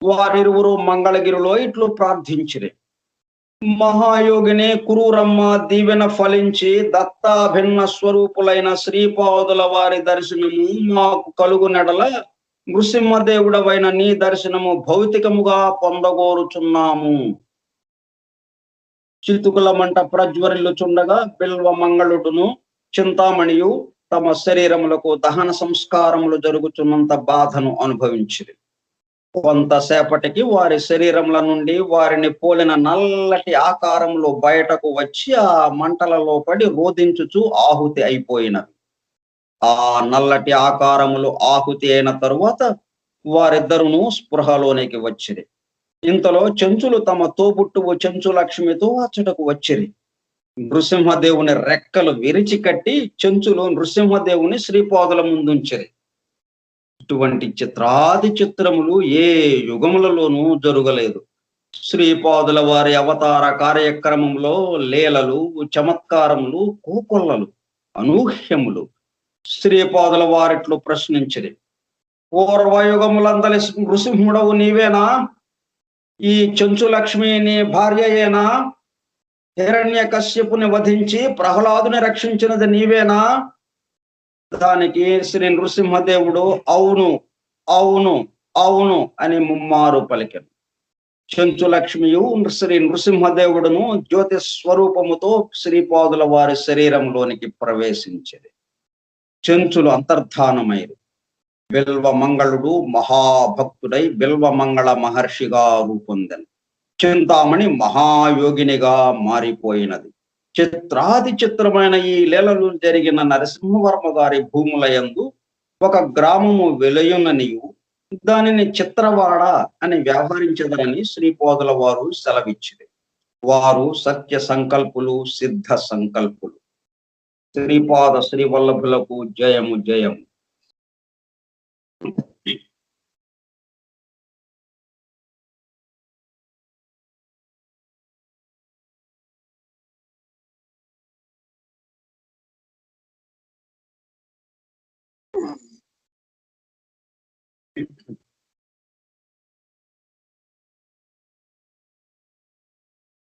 వారిరువురు మంగళగిరిలో ఇట్లు ప్రార్థించిరి: మహాయోగిని కురూరమ్మ దీవెన ఫలించి దత్తాభిన్న స్వరూపులైన శ్రీపాదుల వారి దర్శనము మాకు కలుగునెడల నృసింహదేవుడవైన నీ దర్శనము భౌతికముగా పొందగోరుచున్నాము. చితుకుల మంట ప్రజ్వరిల్లుచుండగా బిల్వ మంగళుడును చింతామణియు తమ శరీరములకు దహన సంస్కారములు జరుగుతున్నంత బాధను అనుభవించిరి. కొంతసేపటికి వారి శరీరముల నుండి వారిని పోలిన నల్లటి ఆకారములు బయటకు వచ్చి ఆ మంటలలో పడి రోధించుచు ఆహుతి అయిపోయినవి. ఆ నల్లటి ఆకారములు ఆహుతి అయిన తరువాత వారిద్దరును స్పృహలోనికి వచ్చిరి. ఇంతలో చెంచులు తమ తోబుట్టువు చెంచు లక్ష్మితో అచ్చటకు వచ్చిరి. నృసింహదేవుని రెక్కలు విరిచి కట్టి చెంచులు నృసింహదేవుని శ్రీపాదుల ముందుంచిరి. ఇటువంటి చిత్రాది చిత్రములు ఏ యుగములలోనూ జరుగలేదు. శ్రీపాదుల వారి అవతార కార్యక్రమంలో లీలలు, చమత్కారములు, కోకొల్లలు, అనూహ్యములు. శ్రీపాదుల వారిట్లు ప్రశ్నించిరి: పూర్వయుగములందలి నృసింహుడవు నీవేనా? ఈ చెంచు లక్ష్మి నీ భార్యయేనా? హిరణ్య కశ్యపుని వధించి ప్రహ్లాదుని రక్షించినది నీవేనా? దానికి శ్రీ నృసింహదేవుడు అవును, అవును, అవును అని ముమ్మారు పలికెను. చెంచు లక్ష్మియు శ్రీ నృసింహదేవుడును జ్యోతి స్వరూపముతో శ్రీపాదుల వారి శరీరంలోనికి ప్రవేశించింది. చెంచులు అంతర్ధానమైరు. బిల్వ మంగళుడు మహాభక్తుడై బిల్వ మంగళ మహర్షిగా రూపొందెను. చింతామణి మహాయోగినిగా మారిపోయినది. చిత్రాది చిత్రమైన ఈ లీలలు జరిగిన నరసింహవర్మ గారి భూముల యందు ఒక గ్రామము వెలయుననియు దానిని చిత్రవాడ అని వ్యవహరించదనని శ్రీపాదుల వారు సెలవిచ్చిరి. వారు సత్య సంకల్పులు, సిద్ధ సంకల్పులు. శ్రీపాద శ్రీవల్లభులకు జయము జయము.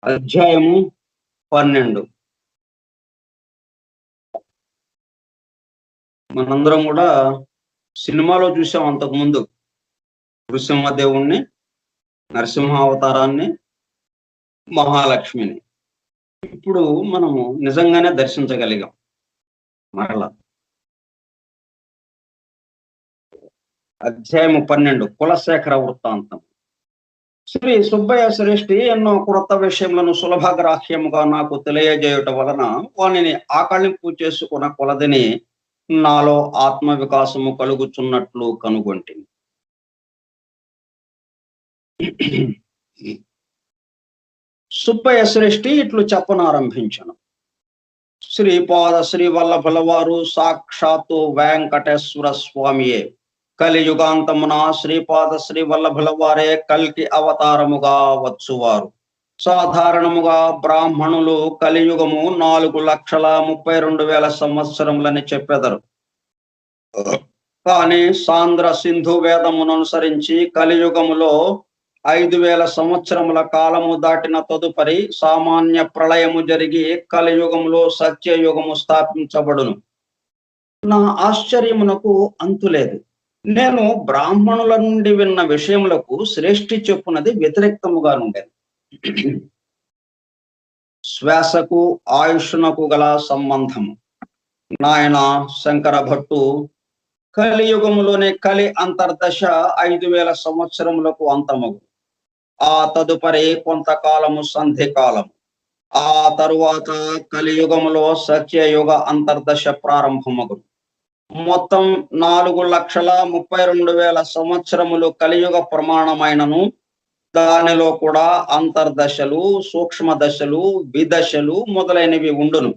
అధ్యాయము 12. మనందరం కూడా సినిమాలో చూసాం అంతకుముందు నృసింహదేవుణ్ణి, నరసింహావతారాన్ని, మహాలక్ష్మిని. ఇప్పుడు మనము నిజంగానే దర్శించగలిగాం మరలా. అధ్యాయము 12 కులశేఖర వృత్తాంతం. శ్రీ సుబ్బయ్య శ్రేష్ఠి ఎన్నో క్రొత్త విషయములను సులభగ్రాహ్యముగా నాకు తెలియజేయుట వలన వానిని ఆకళింపు చేసుకున్న కొలదిని నాలో ఆత్మ వికాసము కలుగుచున్నట్లు కనుగొంటిని. సుబ్బయ్య శ్రేష్ఠి ఇట్లు చెప్పనారంభించను: శ్రీపాద శ్రీవల్లభుల వారు సాక్షాత్తు వెంకటేశ్వర స్వామియే. కలియుగాంతమున శ్రీపాద శ్రీవల్లభుల వారే కల్కి అవతారముగా వచ్చువారు. సాధారణముగా బ్రాహ్మణులు కలియుగము 4,32,000 సంవత్సరములని చెప్పెదరు. కానీ సాంద్ర సింధు వేదమును అనుసరించి కలియుగములో 5,000 సంవత్సరముల కాలము దాటిన తదుపరి సామాన్య ప్రళయము జరిగి కలియుగములో సత్యయుగము స్థాపించబడును. నా ఆశ్చర్యమునకు అంతులేదు. నేను బ్రాహ్మణుల నుండి విన్న విషయములకు శ్రేష్ఠి చెప్పునది వ్యతిరేక్తముగా నుండేది. శ్వాసకు ఆయుష్నకు గల సంబంధము. నాయన శంకర భట్టు కలియుగములోనే కలి అంతర్దశ 5000 సంవత్సరములకు అంతమగు. ఆ తదుపరి కొంతకాలము సంధికాలము. ఆ తరువాత కలియుగములో సత్యయుగ అంతర్దశ ప్రారంభమగు. మొత్తం 4,32,000 సంవత్సరములు కలియుగ ప్రమాణమైనను దానిలో కూడా అంతర్దశలు, సూక్ష్మ దశలు, విదశలు మొదలైనవి ఉండును.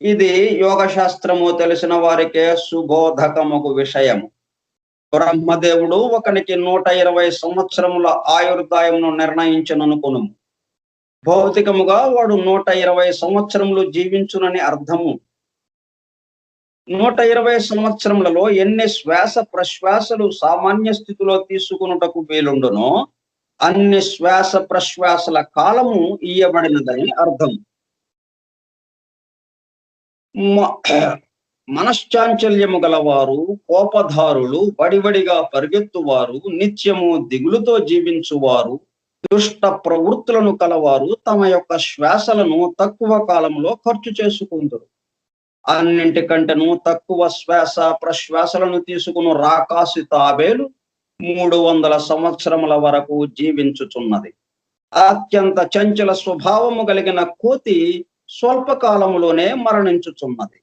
ఇది యోగ శాస్త్రము తెలిసిన వారికే సుబోధకముగు విషయము. బ్రహ్మదేవుడు ఒకనికి 120 సంవత్సరముల ఆయుర్దాయమును నిర్ణయించననుకొను. భౌతికముగా వాడు 120 సంవత్సరములు జీవించునని అర్థము. 120 సంవత్సరములలో ఎన్ని శ్వాస ప్రశ్వాసలు సామాన్య స్థితిలో తీసుకున్నటకు వీలుండునో అన్ని శ్వాస ప్రశ్వాసల కాలము ఇయ్యబడినదని అర్థం. మనశ్చాంచల్యము గలవారు, కోపధారులు, వడివడిగా పరిగెత్తువారు, నిత్యము దిగులుతో జీవించువారు, దుష్ట ప్రవృత్తులను కలవారు తమ యొక్క శ్వాసలను తక్కువ కాలంలో ఖర్చు చేసుకుంటారు. అన్నింటికంటేను తక్కువ శ్వాస ప్రశ్వాసలను తీసుకుని రాకాసి తాబేలు 300 సంవత్సరముల వరకు జీవించుచున్నది. అత్యంత చంచల స్వభావము కలిగిన కోతి స్వల్పకాలములోనే మరణించుచున్నది.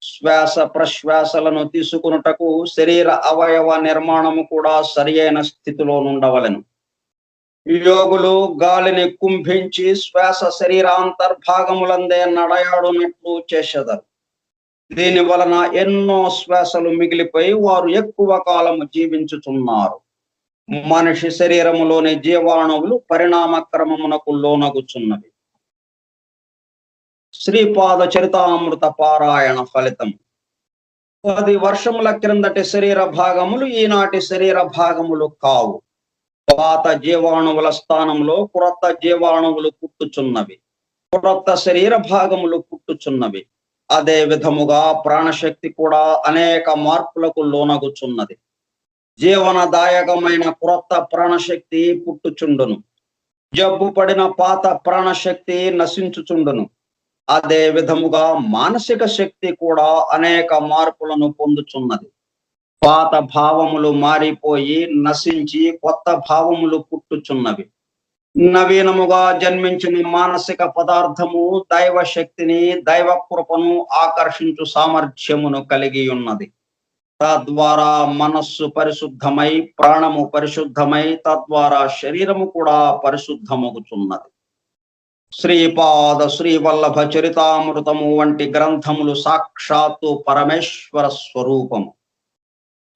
శ్వాస ప్రశ్వాసలను తీసుకున్నటకు శరీర అవయవ నిర్మాణము కూడా సరియైన స్థితిలో నుండవలెను. యోగులు గాలిని కుంభించి శ్వాస శరీరాంతర్భాగములందే నడయాడునట్లు చేసేదారు. దీని వలన ఎన్నో శ్వాసలు మిగిలిపోయి వారు ఎక్కువ కాలము జీవించుచున్నారు. మనిషి శరీరములోని జీవాణువులు పరిణామ క్రమమునకు లోనగుచున్నవి. శ్రీపాద చరితామృత పారాయణ ఫలితం. 10 వర్షముల క్రిందటి శరీర భాగములు ఈనాటి శరీర భాగములు కావు. పాత జీవాణువుల స్థానంలో క్రొత్త జీవాణువులు పుట్టుచున్నవి. క్రొత్త శరీర భాగములు పుట్టుచున్నవి. అదే విధముగా ప్రాణశక్తి కూడా అనేక మార్పులకు లోనగుచున్నది. జీవనదాయకమైన క్రొత్త ప్రాణశక్తి పుట్టుచుండును. జబ్బు పడిన పాత ప్రాణశక్తి నశించుచుండును. అదే విధముగా మానసిక శక్తి కూడా అనేక మార్పులను పొందుచున్నది. పాత భావములు మారిపోయి నశించి కొత్త భావములు పుట్టుచున్నవి. నవీనముగా జన్మించిన మానసిక పదార్థము దైవ శక్తిని, దైవ కృపను ఆకర్షించు సామర్థ్యమును కలిగి ఉన్నది. తద్వారా మనస్సు పరిశుద్ధమై, ప్రాణము పరిశుద్ధమై, తద్వారా శరీరము కూడా పరిశుద్ధమగుచున్నది. శ్రీపాద శ్రీవల్లభ చరితామృతము వంటి గ్రంథములు సాక్షాత్తు పరమేశ్వర స్వరూపము.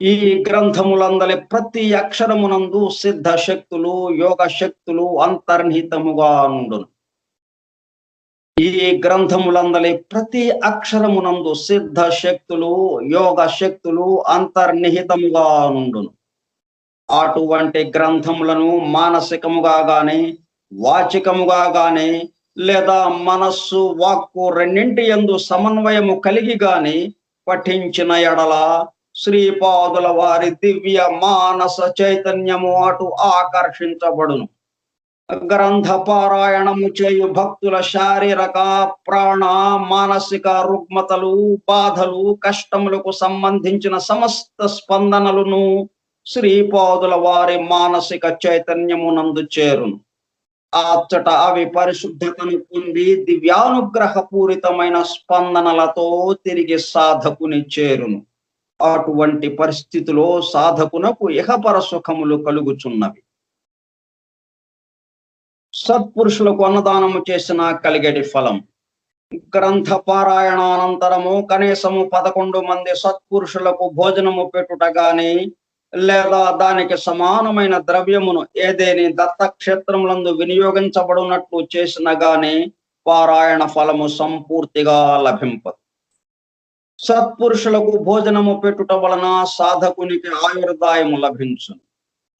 ఈ గ్రంథములందలి ప్రతి అక్షరమునందు సిద్ధ శక్తులు, యోగ శక్తులు అంతర్నిహితముగా నుండును. ఈ గ్రంథములందలి ప్రతి అక్షరమునందు సిద్ధ శక్తులు, యోగ శక్తులు అంతర్నిహితముగా నుండును. అటువంటి గ్రంథములను మానసికముగా గాని, వాచికముగా గాని, లేదా మనస్సు వాక్కు రెండింటి యందు సమన్వయము కలిగి గాని పఠించిన ఎడల శ్రీపాదుల వారి దివ్య మానస చైతన్యము అటు ఆకర్షించబడును. గ్రంథ పారాయణము చేయు భక్తుల శారీరక, ప్రాణ, మానసిక రుగ్మతలు, బాధలు, కష్టములకు సంబంధించిన సమస్త స్పందనలను శ్రీపాదుల వారి మానసిక చైతన్యమునందు చేరును. అచ్చట అవి పరిశుద్ధతను పొంది దివ్యానుగ్రహ పూరితమైన స్పందనలతో తిరిగి సాధకుని చేరును. అటువంటి పరిస్థితిలో సాధకునకు ఇహపర సుఖములు కలుగుచున్నవి. సత్పురుషులకు అన్నదానము చేసిన కలిగేటి ఫలం. గ్రంథ పారాయణానంతరము కనీసము 11 మంది సత్పురుషులకు భోజనము పెట్టుట గాని, లేదా దానికి సమానమైన ద్రవ్యమును ఏదేని దత్తక్షేత్రములందు వినియోగించబడినట్లు చేసిన గాని పారాయణ ఫలము సంపూర్తిగా లభింపదు. సత్పురుషులకు భోజనము పెట్టుట వలన సాధకునికి ఆయుర్దాయము లభించును.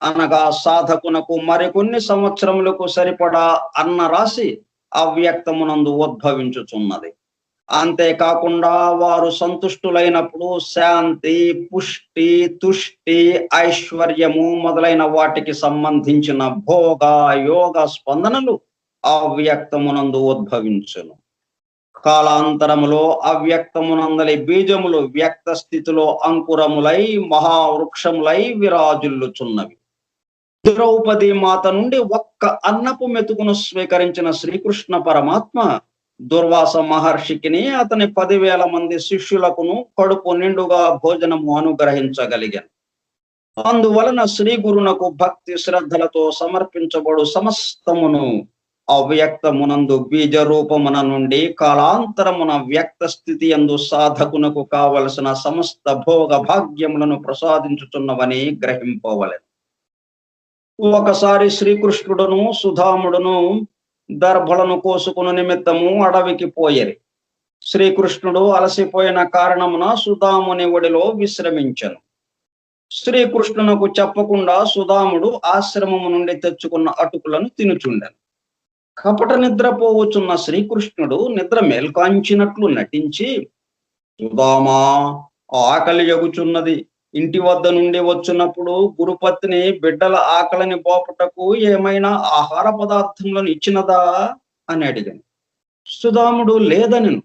అనగా సాధకునకు మరికొన్ని సంవత్సరములకు సరిపడా అన్న రాశి అవ్యక్తమునందు ఉద్భవించుచున్నది. అంతేకాకుండా వారు సంతుష్టులైనప్పుడు శాంతి, పుష్టి, తుష్టి, ఐశ్వర్యము మొదలైన వాటికి సంబంధించిన భోగ, యోగ స్పందనలు అవ్యక్తమునందు ఉద్భవించును. కాలాంతరములో అవ్యక్తమునందలి బీజములు వ్యక్త స్థితిలో అంకురములై మహావృక్షములై విరాజిల్లుచున్నవి. ద్రౌపది మాత నుండి ఒక్క అన్నపు మెతుకును స్వీకరించిన శ్రీకృష్ణ పరమాత్మ దుర్వాస మహర్షికిని అతని 10,000 మంది శిష్యులకును కడుపు నిండుగా భోజనము అనుగ్రహించగలిగాను. అందువలన శ్రీ గురునకు భక్తి శ్రద్ధలతో సమర్పించబడు సమస్తమును అవ్యక్తమునందు బీజ రూపమున నుండి కాలాంతరమున వ్యక్త స్థితి యందు సాధకునకు కావలసిన సమస్త భోగ భాగ్యములను ప్రసాదించుచున్నవని గ్రహింపవలెను. ఒకసారి శ్రీకృష్ణుడును సుధాముడును దర్భలను కోసుకుని నిమిత్తము అడవికి పోయేరి. శ్రీకృష్ణుడు అలసిపోయిన కారణమున సుధాముని ఒడిలో విశ్రమించెను. శ్రీకృష్ణునకు చెప్పకుండా సుధాముడు ఆశ్రమము నుండి తెచ్చుకున్న అటుకులను తినుచుండెను. కపట నిద్రపోవచ్చున్న శ్రీకృష్ణుడు నిద్ర మేల్కాంచినట్లు నటించి, సుధామా, ఆకలి ఎగుచున్నది. ఇంటి వద్ద నుండి వచ్చినప్పుడు గురుపత్ని బిడ్డల ఆకలిని పోపుటకు ఏమైనా ఆహార పదార్థములను ఇచ్చినదా అని అడిగాను. సుధాముడు లేదనెను.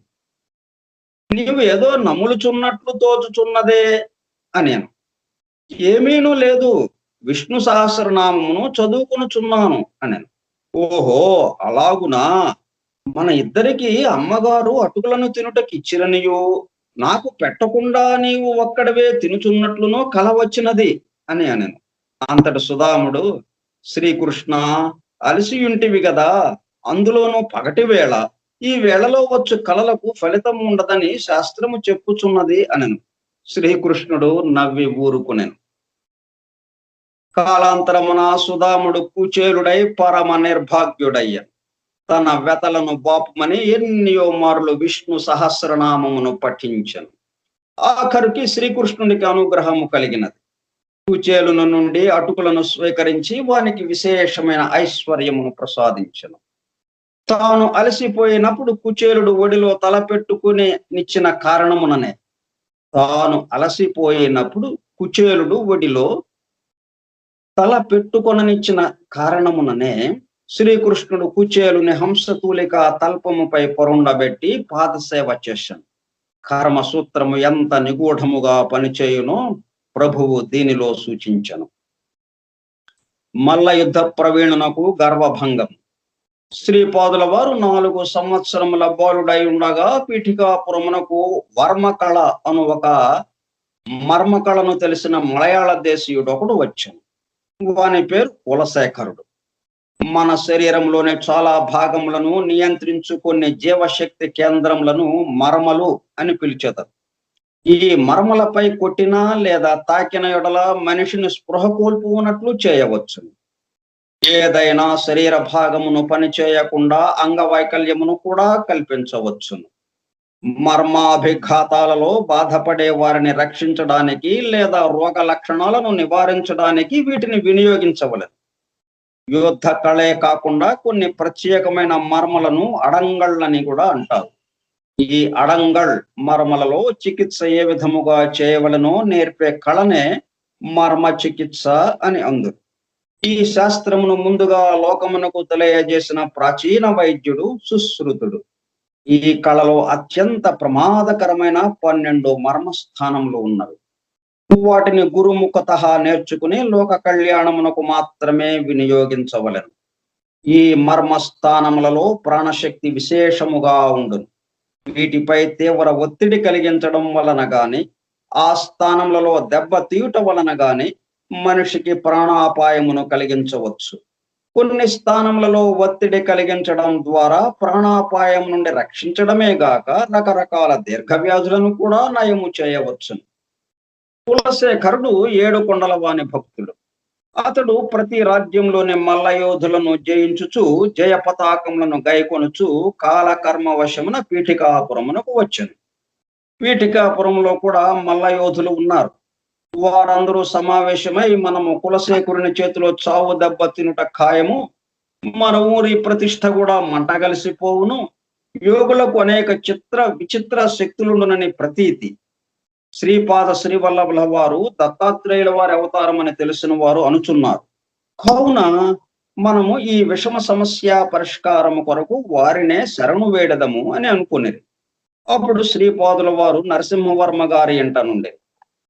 నీవు ఏదో నములుచున్నట్లు తోచుచున్నదే అనేను. ఏమీనూ లేదు, విష్ణు సహస్రనామమును చదువుకునుచున్నాను అనేను. ఓహో, అలాగునా? మన ఇద్దరికి అమ్మగారు అటుకులను తినుటకి ఇచ్చిరనియు నాకు పెట్టకుండా నీవు ఒక్కడవే తినుచున్నట్లునో కల వచ్చినది అని అనెను. అంతటి సుధాముడు, శ్రీకృష్ణ, అలసియుంటివి కదా, అందులోనూ పగటి వేళ, ఈ వేళలో వచ్చు కలలకు ఫలితం ఉండదని శాస్త్రము చెప్పుచున్నది అనెను. శ్రీకృష్ణుడు నవ్వి ఊరుకునెను. కాలాంతరమున సుధాముడు కుచేలుడై పరమ నిర్భాగ్యుడయ్యను. తన వెతలను బాపుమని ఎన్నో మార్లు విష్ణు సహస్రనామమును పఠించను. ఆఖరికి శ్రీకృష్ణునికి అనుగ్రహము కలిగినది. కుచేలును నుండి అటుకులను స్వీకరించి వానికి విశేషమైన ఐశ్వర్యమును ప్రసాదించను. తాను అలసిపోయినప్పుడు కుచేలుడు ఒడిలో తలపెట్టుకుని నిచ్చిన కారణముననే తాను అలసిపోయినప్పుడు కుచేలుడు ఒడిలో తల పెట్టుకొననిచ్చిన కారణముననే శ్రీకృష్ణుడు కుచేలుని హంసతూలిక తల్పముపై పొరుండబెట్టి పాదసేవ చేశాను. కర్మసూత్రము ఎంత నిగూఢముగా పనిచేయునో ప్రభువు దీనిలో సూచించను. మల్ల యుద్ధ ప్రవీణునకు గర్వభంగం. శ్రీపాదుల వారు 4 సంవత్సరముల బాలుడై ఉండగా పీఠికాపురమునకు వర్మకళ అను ఒక మర్మకళను తెలిసిన మలయాళ దేశీయుడు ఒకడు వచ్చాను. వాని పేరు కులశేఖరుడు. మన శరీరంలోని చాలా భాగములను నియంత్రించు కొన్ని జీవశక్తి కేంద్రములను మర్మలు అని పిలిచేదారు. ఈ మర్మలపై కొట్టినా లేదా తాకిన ఎడల మనిషిని స్పృహ కోల్పోనట్లు చేయవచ్చు. ఏదైనా శరీర భాగమును పనిచేయకుండా అంగవైకల్యమును కూడా కల్పించవచ్చును. మర్మాభిఘాతాలలో బాధపడే వారిని రక్షించడానికి లేదా రోగ లక్షణాలను నివారించడానికి వీటిని వినియోగించవలెను. యుద్ధ కళే కాకుండా కొన్ని ప్రత్యేకమైన మర్మలను అడంగళ్ళని కూడా అంటారు. ఈ అడంగళ్ మర్మలలో చికిత్స ఏ విధముగా చేయవలనో నేర్పే కళనే మర్మ చికిత్స అని అందురు. ఈ శాస్త్రమును ముందుగా లోకమునకు తెలియజేసిన ప్రాచీన వైద్యుడు సుశ్రుతుడు. ఈ కళలో అత్యంత ప్రమాదకరమైన 12 మర్మస్థానములు ఉన్నవి. వాటిని గురుముఖత నేర్చుకుని లోక కళ్యాణమునకు మాత్రమే వినియోగించవలెను. ఈ మర్మస్థానములలో ప్రాణశక్తి విశేషముగా ఉండును. వీటిపై తీవ్ర ఒత్తిడి కలిగించడం వలన గాని, ఆ స్థానములలో దెబ్బ తీయుట వలన గాని మనిషికి ప్రాణాపాయమును కలిగించవచ్చు. కొన్ని స్థానములలో ఒత్తిడి కలిగించడం ద్వారా ప్రాణాపాయం నుండి రక్షించడమే గాక రకరకాల దీర్ఘవ్యాధులను కూడా నయము చేయవచ్చు. కులశేఖరుడు 7 కొండల వాని భక్తుడు. అతడు ప్రతి రాజ్యంలోని మల్లయోధులను జయించుచు జయ పతాకములను గైకొనుచు కాలకర్మ వశమున పీఠికాపురమునకు వచ్చాను. పీఠికాపురంలో కూడా మల్లయోధులు ఉన్నారు. వారందరూ సమావేశమై మనము కులశేఖరుని చేతిలో చావు దెబ్బ తినుట ఖాయము, మన ఊరి ప్రతిష్ట కూడా మంటగలిసిపోవును, యోగులకు అనేక విచిత్ర శక్తులుండునని ప్రతీతి. శ్రీపాద శ్రీవల్లభుల వారు దత్తాత్రేయుల వారి అవతారం అని తెలిసిన వారు అనుచున్నారు. కావున మనము ఈ విషమ సమస్య పరిష్కారము కొరకు వారినే శరణు వేడదము అని అనుకునేది. అప్పుడు శ్రీపాదుల వారు నరసింహవర్మ గారి ఇంట నుండి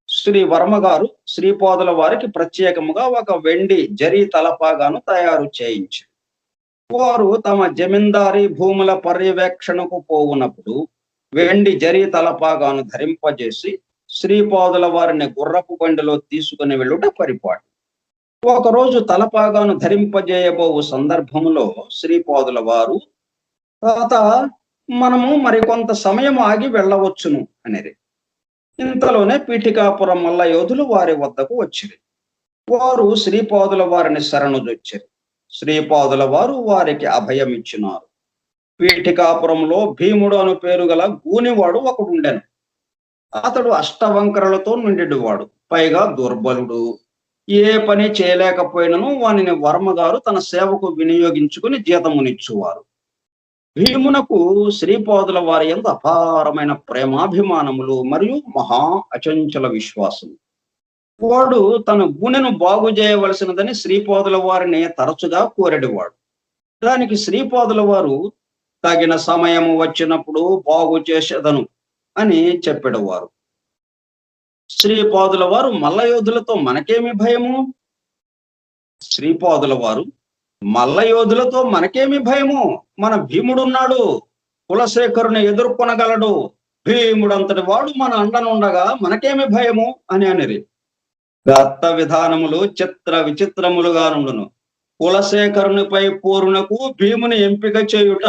శ్రీ వర్మ గారు శ్రీపాదుల వారికి ప్రత్యేకముగా ఒక వెండి జరీ తలపాగాను తయారు చేయించారు. వారు తమ జమీందారీ భూముల పర్యవేక్షణకు పోవునప్పుడు వెండి జరీ తలపాగాను ధరింపజేసి శ్రీపాదుల వారిని గుర్రపు బండిలో తీసుకుని వెళ్ళుట పరిపాటు. ఒకరోజు తలపాగాను ధరింపజేయబోవు సందర్భంలో శ్రీపాదుల వారు, తాత, మనము మరికొంత సమయం ఆగి వెళ్ళవచ్చును అనేది. ఇంతలోనే పీఠికాపురం మల్ల యోధులు వారి వద్దకు వచ్చిరి. వారు శ్రీపాదుల వారిని శరణుజొచ్చిరి. శ్రీపాదుల వారు వారికి అభయమిచ్చినారు. పీఠికాపురంలో భీముడు అను పేరు గల గూనివాడు ఒకడుండెను. అతడు అష్టవంకరలతో నిండెడువాడు, పైగా దుర్బలుడు. ఏ పని చేయలేకపోయినను వానిని వర్మగారు తన సేవకు వినియోగించుకుని జీతమునిచ్చువారు. భీమునకు శ్రీపాదుల వారి యందు అపారమైన ప్రేమాభిమానములు మరియు మహా అచంచల విశ్వాసం. వాడు తన గుణెను బాగు చేయవలసినదని శ్రీపాదుల వారిని తరచుగా కోరెడివాడు. దానికి శ్రీపాదుల వారు, తగిన సమయము వచ్చినప్పుడు బాగు చేసేదను అని చెప్పేవారు. శ్రీపాదుల వారు మల్లయోధులతో మనకేమి భయము? శ్రీపాదుల వారు, మల్లయోధులతో మనకేమి భయము? మన భీముడున్నాడు, కులశేఖరుని ఎదుర్కొనగలడు. భీముడంతటి వాడు మన అండనుండగా మనకేమి భయము అని అనిరి. దత్త విధానములు చిత్ర విచిత్రములుగా నుండును. కులశేఖరునిపై పోరునకు భీముని ఎంపిక చేయుట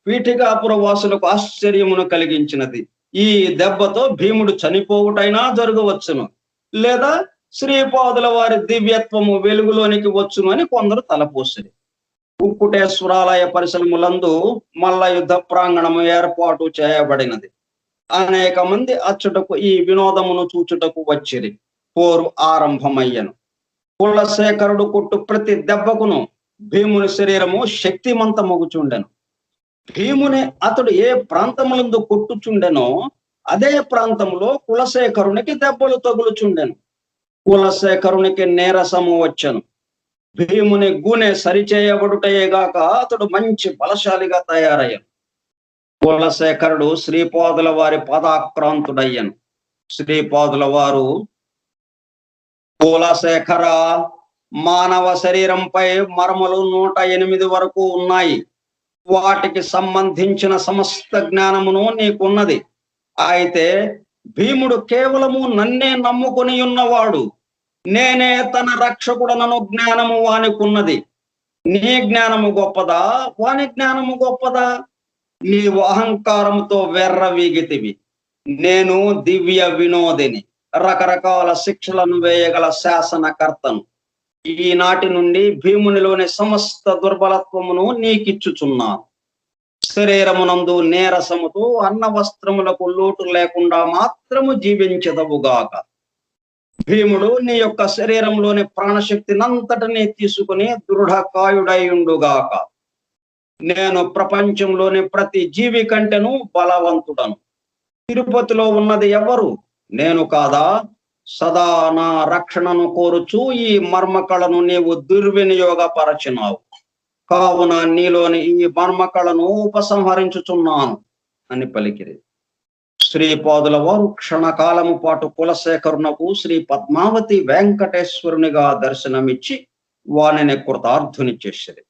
పీఠికాపుర వాసులకు ఆశ్చర్యమును కలిగించినది. ఈ దెబ్బతో భీముడు చనిపోవుటైనా జరగవచ్చును, లేదా శ్రీపాదుల వారి దివ్యత్వము వెలుగులోనికి వచ్చును అని కొందరు తలపోసిరి. కుక్కుటేశ్వరాలయ పరిసరములందు మల్ల యుద్ధ ప్రాంగణము ఏర్పాటు చేయబడినది. అనేక మంది అచ్చుటకు ఈ వినోదమును చూచుటకు వచ్చిరి. పోరు ఆరంభమయ్యను. కులశేఖరుడు కొట్టు ప్రతి దెబ్బకును భీముని శరీరము శక్తిమంతమగుచుండెను. భీముని అతడు ఏ ప్రాంతములందు కొట్టుచుండెనో అదే ప్రాంతంలో కులశేఖరునికి దెబ్బలు తగులుచుండెను. కులశేఖరునికి నీరసము వచ్చెను. భీముని గుణె సరిచేయబడుటయేగాక అతడు మంచి బలశాలిగా తయారయ్యను. కులశేఖరుడు శ్రీపాదుల వారి పదాక్రాంతుడయ్యను. శ్రీపాదుల వారు, కులశేఖర, మానవ శరీరంపై మర్మలు 108 వరకు ఉన్నాయి. వాటికి సంబంధించిన సమస్త జ్ఞానమును నీకున్నది. అయితే భీముడు కేవలము నన్నే నమ్ముకొని ఉన్నవాడు. నేనే తన రక్షకుడనను జ్ఞానము వానికున్నది. నీ జ్ఞానము గొప్పదా, వాని జ్ఞానము గొప్పదా? నీవు అహంకారంతో వెర్రవీగితివి. నేను దివ్య వినోదిని, రకరకాల శిక్షలను వేయగల శాసనకర్తను. ఈనాటి నుండి భీమునిలోని సమస్త దుర్బలత్వమును నీకిచ్చుచున్నాను. శరీరమునందు నీరసముతో అన్న వస్త్రములకు లోటు లేకుండా మాత్రము జీవించదవుగాక. భీముడు నీ యొక్క శరీరంలోని ప్రాణశక్తినంతటినీ తీసుకుని దృఢకాయుడైయుండుగాక. నేను ప్రపంచంలోని ప్రతి జీవి కంటెను బలవంతుడను. తిరుపతిలో ఉన్నది ఎవరు? నేను కాదా? సదా నా రక్షణను కోరుచు ఈ మర్మకళను నీవు దుర్వినియోగపరచినావు. కావున నీలోని ఈ మర్మకళను ఉపసంహరించుచున్నాను అని పలికిరి. శ్రీపాదుల వారు క్షణకాలము పాటు కులశేఖరునకు శ్రీ పద్మావతి వెంకటేశ్వరునిగా దర్శనమిచ్చి వానిని కృతార్థుని చేసిరి.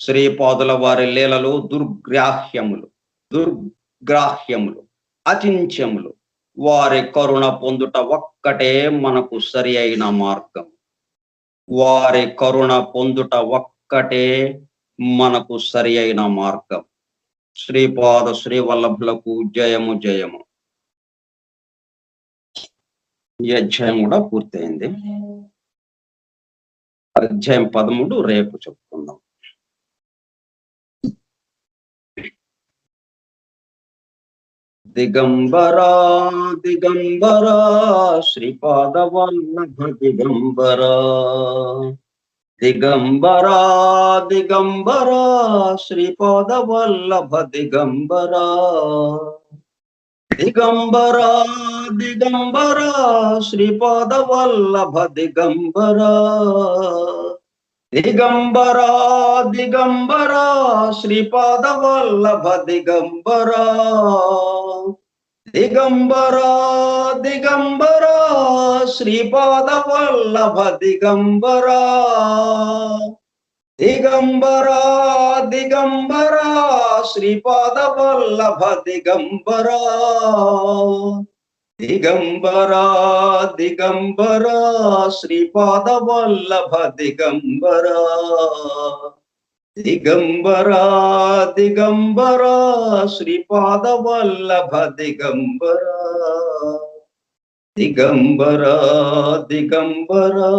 శ్రీపాదుల వారి లీలలు దుర్గ్రాహ్యములు, అచింత్యములు. వారి కరుణ పొందుట ఒక్కటే మనకు సరి అయిన మార్గం. వారి కరుణ పొందుట ఒక్కటే మనకు సరి అయిన మార్గం. శ్రీపాద శ్రీవల్లభులకు జయము జయము. ఈ అధ్యాయం కూడా పూర్తయింది. అధ్యాయం 13 రేపు చెప్పుకుందాం. దిగంబరా దిగంబరా శ్రీపాద వల్లభ దిగంబరా, దిగంబరా దిగంబరా శ్రీపాద వల్లభ దిగంబరా, దిగంబరా దిగంబరా శ్రీపాద వల్లభ దిగంబరా, దిగంబరా దిగంబరా శ్రీపాద వల్లభ దిగంబరా దిగంబరా దిగంబరా శ్రీపాద వల్లభ దిగంబరా దిగంబరా దిగంబరా శ్రీపాద వల్లభ దిగంబరా దిగంబరా దిగంబరా శ్రీపాద వల్లభ దిగంబరా దిగంబరా దిగంబరా శ్రీపాద వల్లభ దిగంబరా దిగంబరా దిగంబరా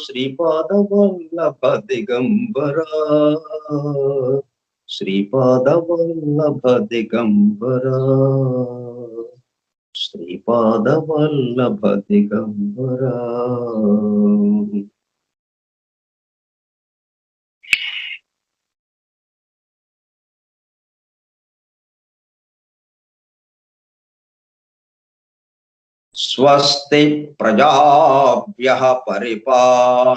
శ్రీపాద వల్లభ దిగంబరా శ్రీపాద వల్లభ దిగంబరా శ్రీపాద వల్లభ దిగంబరా. స్వస్తి ప్రజాభ్యః పరిపాలయంతాం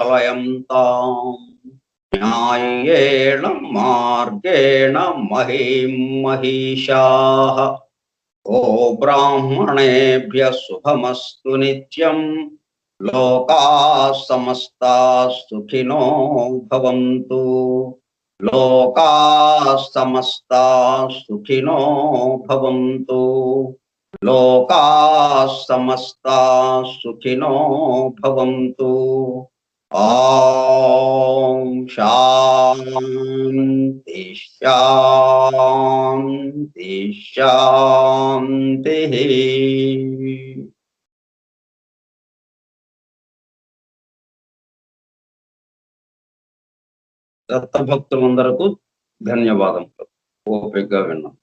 న్యాయేణ మార్గేణ మహీం మహిషాః ఓ బ్రాహ్మణేభ్యః శుభమస్తు నిత్యం లోకాః సమస్తాః సుఖినో భవంతు లోకాః సమస్తాః సుఖినో భవంతు లోకాః సమస్తాః సుఖినో భవంతు. ఓం శాంతి శాంతి శాంతి. దత్తభక్తులందరకు ధన్యవాదములు. ఓపికగా విన్నాం.